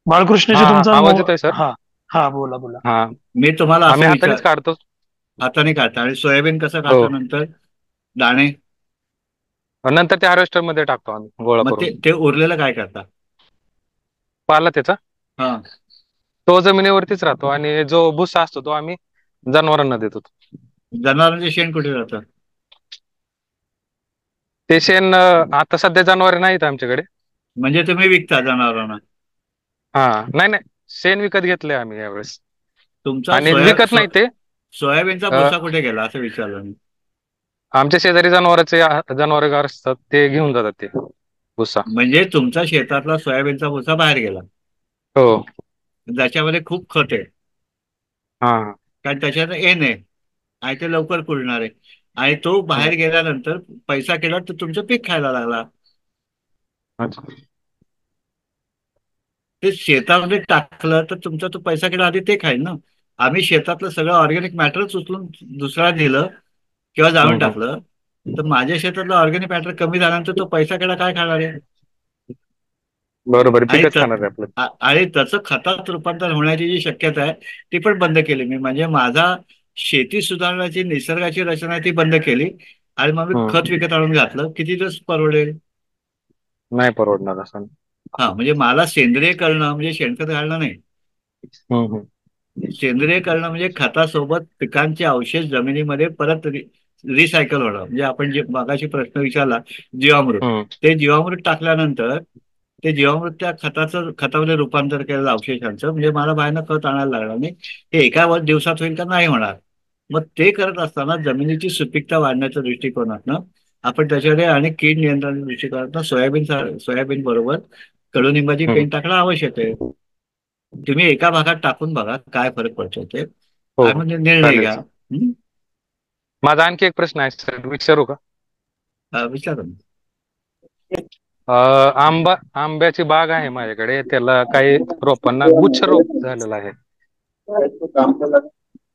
बाळकृष्णजी, हा हा, तुमचा आवाज येतोय सर? हा हा, बोला बोला. हा, मी तुम्हाला आम्ही असं हातानेच काढतो. हाताने काढता. आणि सोयाबीन कसं हो, काढता नंतर दाणे, नंतर ते हार्वेस्टर मध्ये टाकतो आम्ही गोळा मग करून. ते उरलेलं काय करता? पाला त्याचा हा, तो जमिनीवरतीच राहतो, आणि जो भुसा असतो तो आम्ही जनावरांना देतो. जनावरांचे शेण कुठे जातं? ते शेण आता सध्या जनावर नाहीत आमच्याकडे. म्हणजे तुम्ही विकता जनावरांना? हा, नाही नाही, शेण विकत घेतलंय आम्ही यावेळेस. तुमचा आणि विकत नाही ते, सोयाबीनचा अ, भुसा कुठे गेला असं विचारलं मी. आमच्या शेजारी जनावर असतात, ते घेऊन जातात ते भुसा. म्हणजे तुमचा शेतातला सोयाबीनचा भुसा बाहेर गेला, हो. ज्याच्यामध्ये खूप खत आहे, हा कारण त्याच्यात एन आहे आणि ते लवकर कुजणार आहे. आणि तो हा. बाहेर गेल्यानंतर पैसा केला तर तुमचं पीक खायला लागला. अच्छा. ते शेतामध्ये टाकलं तर तुमचा तो पैसा केला आधी ते खाईल ना. आम्ही शेतातलं सगळं ऑर्गॅनिक मॅटरच उचलून दुसऱ्या दिलं किंवा जाळून हम्म. टाकलं, तर माझ्या शेतातलं ऑर्गॅनिक मॅटर कमी झाल्यानंतर तो पैसा केला काय खाणार आहे? बरोबर आहे, आणि पिकच खाणार आहे आपलं. आणि त्याचं खतात रूपांतर होण्याची जी शक्यता आहे ती पण बंद केली मी. म्हणजे माझा शेती सुधारण्याची निसर्गाची रचना आहे ती बंद केली, आणि मग मी खत हम्म. विकत आणून घातलं. किती दिवस परवडेल? नाही परवडणार असं. हा, म्हणजे मला सेंद्रिय करणं म्हणजे शेणखत घालणं नाही. हम्म. सेंद्रिय करणं म्हणजे खतासोबत पिकांचे अवशेष जमिनीमध्ये परत रिसायकल होणं. म्हणजे आपण जे मागाशी प्रश्न विचारला, जीवामृत, हम्म. ते जीवामृत टाकल्यानंतर ते जीवामृत त्या खतामध्ये रूपांतर केलेलं अवशेषांचं, म्हणजे मला बाहेरनं खत आणायला लागणार नाही. हे एका दिवसात होईल का? नाही होणार. मग ते करत असताना जमिनीची सुपीकता वाढण्याच्या दृष्टिकोनातनं आपण त्याच्याकडे आणि कीड नियंत्रणाच्या दृष्टिकोनातनं सोयाबीन बरोबर कडुनिंबाची हम्म. पेंड टाकणं आवश्यक आहे. तुम्ही एका भागात टाकून बघा काय फरक पडतो ते, हो, आणि म्हणजे निर्णय चालेल घ्या. सर. माझा आणखी एक प्रश्न आहे सर, विचारू का? विचारा ना. आंब्याची बाग आहे माझ्याकडे, त्याला काही रोपांना गुच्छ रोग झालेला आहे.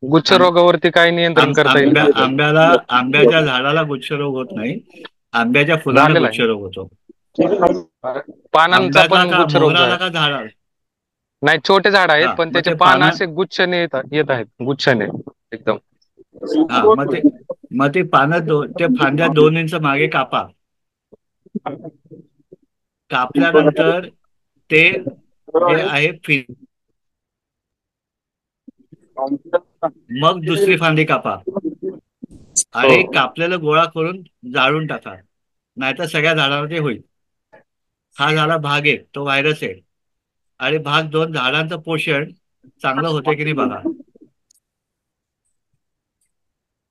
गुच्छ आम- रोगावरती काय नियंत्रण करता येईल का आपल्याला? आंब्याच्या झाडाला गुच्छरोग होत नाही, आंब्याच्या फुलांना झालेला आहे. गुच्छरोग होतो. पानांचा आंब्याचा पण का गुच्छ रोग मोहराला आहे. का झाडाला? नाही, छोटे झाड आहेत हा, पण मग त्याचे ते पान असे गुच्छने येत आहेत, गुच्छने एकदम. हा, मग ते पानं ते फांद्या 2 इंच मागे कापा. कापल्यानंतर ते जे आहे मग दुसरी फांदी कापा हो. आणि कापलेलं गोळा करून जाळून टाका, नाहीतर सगळ्या झाडावर ते होईल. हा झाला भाग 1, तो व्हायरस आहे. आणि भाग 2, झाडांचं पोषण चांगलं होते की नाही बघा.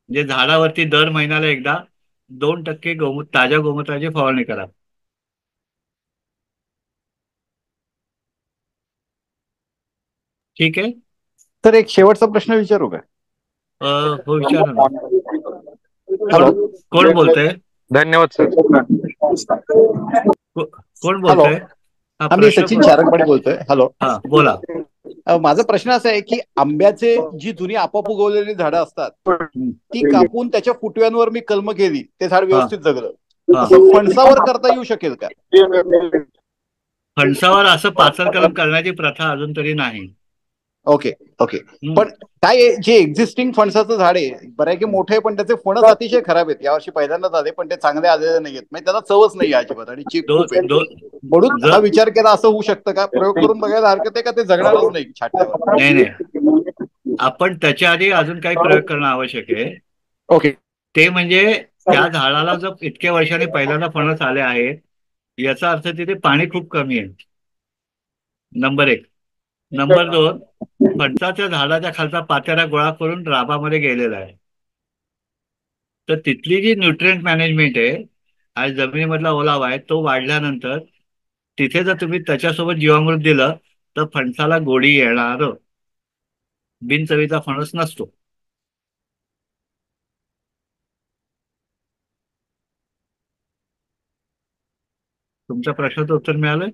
म्हणजे झाडावरती दर महिन्याला एकदा 2% ताज्या गोमूत्राची फवारणी करा. ठीक आहे. तर एक शेवटचा प्रश्न विचारू का? हो, विचारा ना. हॅलो, कोण बोलतंय? धन्यवाद सर. कोण हॅलो, बोलतंय? हा, मी प्रश्न सचिन चारंगपाणी बोलतोय. हॅलो, हा, बोला. माझा प्रश्न असा आहे की आंब्याचे जी जुनी आपोआप उगवलेली झाडं असतात ती कापून त्याच्या फुटव्यांवर मी कलम केली, ते झाड व्यवस्थित जगलं, असं फणसावर करता येऊ शकेल का? फणसावर असं पाचर कलम करण्याची प्रथा अजून तरी नाही. Okay okay. पण काय आहे, जे एक्झिस्टिंग फणसाचं झाड आहे बऱ्यापैकी मोठे आहे, पण त्याचे फणस अतिशय खराब आहेत. यावर्षी पहिल्यांदाच आले, पण ते चांगले आलेले नाहीयेत. म्हणजे त्याला चवच नाही अजिबात आणि चीक खूप आहे. म्हणून हा विचार केला असं होऊ शकतं का, प्रयोग करून बघायला हरकत आहे का, ते जगणारच नाही छाटल्यावर? नाही नाही, आपण त्याच्या आधी अजून काही प्रयोग करणं आवश्यक आहे. ओके. ते म्हणजे त्या झाडाला जर इतक्या वर्षांनी पहिल्यांदा फणस आले आहेत, याचा अर्थ तिथे पाणी खूप कमी आहे, नंबर 1. नंबर 2, फणसाच्या झाडाच्या खालचा पातेरा गोळा करून राबामध्ये गेलेला आहे. तर तिथली जी न्यूट्रिएंट मॅनेजमेंट आहे, आज जमिनीमधला ओलावा आहे तो वाढल्यानंतर तिथे जर तुम्ही त्याच्यासोबत जीवामृत दिलं तर फणसाला गोडी येणार. बिनचवीचा फणस नसतो. तुमच्या प्रश्नाचं उत्तर मिळालंय?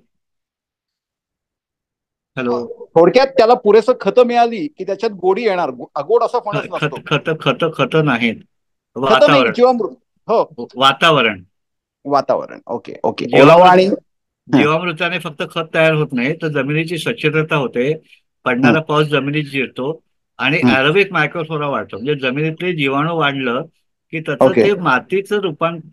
हॅलो. थोडक्यात त्याला पुरेसं खतं मिळाली की त्याच्यात गोडी येणार, अगोड असा फणस नसतो. खत नाहीत, खतं नाही, वातावरण. जीवामृत. हो, वातावरण. वातावरण. Okay okay. ओलावा आणि जीवामृताने फक्त खत तयार होत नाही, तर जमिनीची स्वच्छता होते, पडणारा पाऊस जमिनीत जिरतो आणि ऍरोबिक मायक्रोफ्लोरा वाढतो. म्हणजे जमिनीतले जीवाणू वाढलं की त्याचं ते मातीचं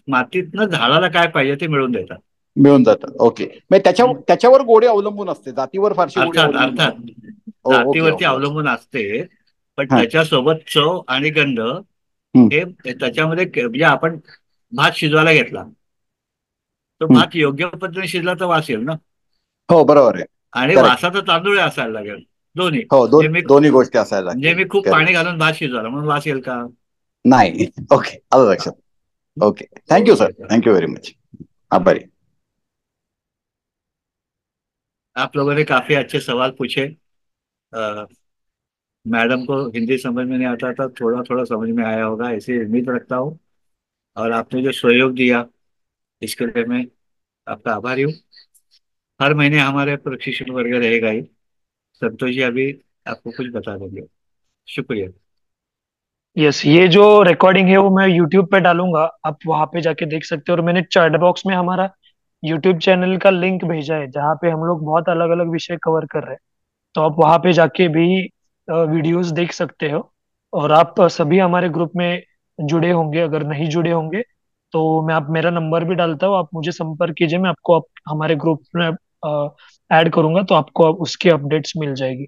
मातीतनं झाडाला काय पाहिजे ते मिळून देतात. मिळून जातात. ओके. त्याच्यावर गोडी अवलंबून असते, जातीवर फारशी गोडी अर्थात जातीवरती अवलंबून असते, पण त्याच्यासोबत चव आणि गंध हे त्याच्यामध्ये. म्हणजे आपण भात शिजवायला घेतला, तो भात योग्य पद्धतीने शिजला तर वास येईल ना. हो, बरोबर आहे. आणि वासाचा तांदूळ असायला लागेल, दोन्ही. हो, दोन्ही गोष्टी असायला. म्हणजे मी खूप पाणी घालून भात शिजवला म्हणून वास येईल का? नाही. ओके, आलं लक्षात. Okay, thank you sir, thank you very much. आभारी. आप लोगों ने काफी अच्छे सवाल पूछे. मैडम को हिंदी समझ में नहीं आता था, थोड़ा थोड़ा समझ में आया होगा ऐसी उम्मीद रखता हूँ. और आपने जो सहयोग दिया इसके लिए मैं आपका आभारी हूँ. हर महीने हमारे प्रशिक्षण वर्ग रहेगा ही. संतोष जी अभी आपको कुछ बता देंगे. शुक्रिया. यस, ये जो रिकॉर्डिंग है वो मैं यूट्यूब पे डालूंगा, आप वहां पे जाके देख सकते हो. और मैंने चैट बॉक्स में हमारा यूट्यूब चैनल का लिंक भेजा है, जहाँ पे हम लोग बहुत अलग अलग विषय कवर कर रहे हैं. तो आप वहां पे जाके भी वीडियोस देख सकते हो. और आप सभी हमारे ग्रुप में जुड़े होंगे, अगर नहीं जुड़े होंगे तो मैं आप मेरा नंबर भी डालता हूँ, आप मुझे संपर्क कीजिए, मैं आपको हमारे ग्रुप में ऐड करूंगा, तो आपको उसकी अपडेट्स मिल जाएगी.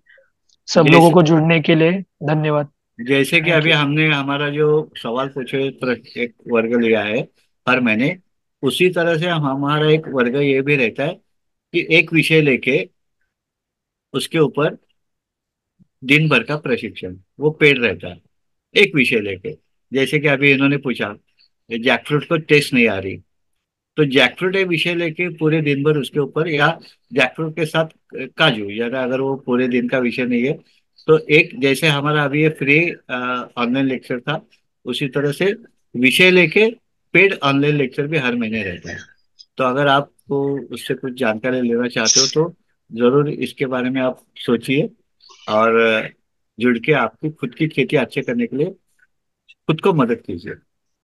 सब लोगों को जुड़ने के लिए धन्यवाद. जैसे कि अभी हमने हमारा जो सवाल पूछे एक वर्ग लिया है हर महीने, उसी तरह से हमारा एक वर्ग ये भी रहता है कि एक विषय लेके उसके ऊपर दिन भर का प्रशिक्षण वो पेड रहता है, एक विषय लेके. जैसे कि अभी इन्होंने पूछा जैकफ्रूट को टेस्ट नहीं आ रही, तो जैकफ्रूट एक विषय लेके पूरे दिन भर उसके ऊपर, या जैकफ्रूट के साथ काजू, या अगर वो पूरे दिन का विषय नहीं है तो एक, जैसे हमारा अभी ये फ्री ऑनलाइन लेक्चर था, उसी तरह से विषय लेके पेड ऑनलाइन लेक्चर भी हर महीने रहता है. तो अगर आपको उससे कुछ जानकारी लेना चाहते हो तो जरूर इसके बारे में आप सोचिए और जुड़ के आपकी खुद की खेती अच्छे करने के लिए खुद को मदद कीजिए.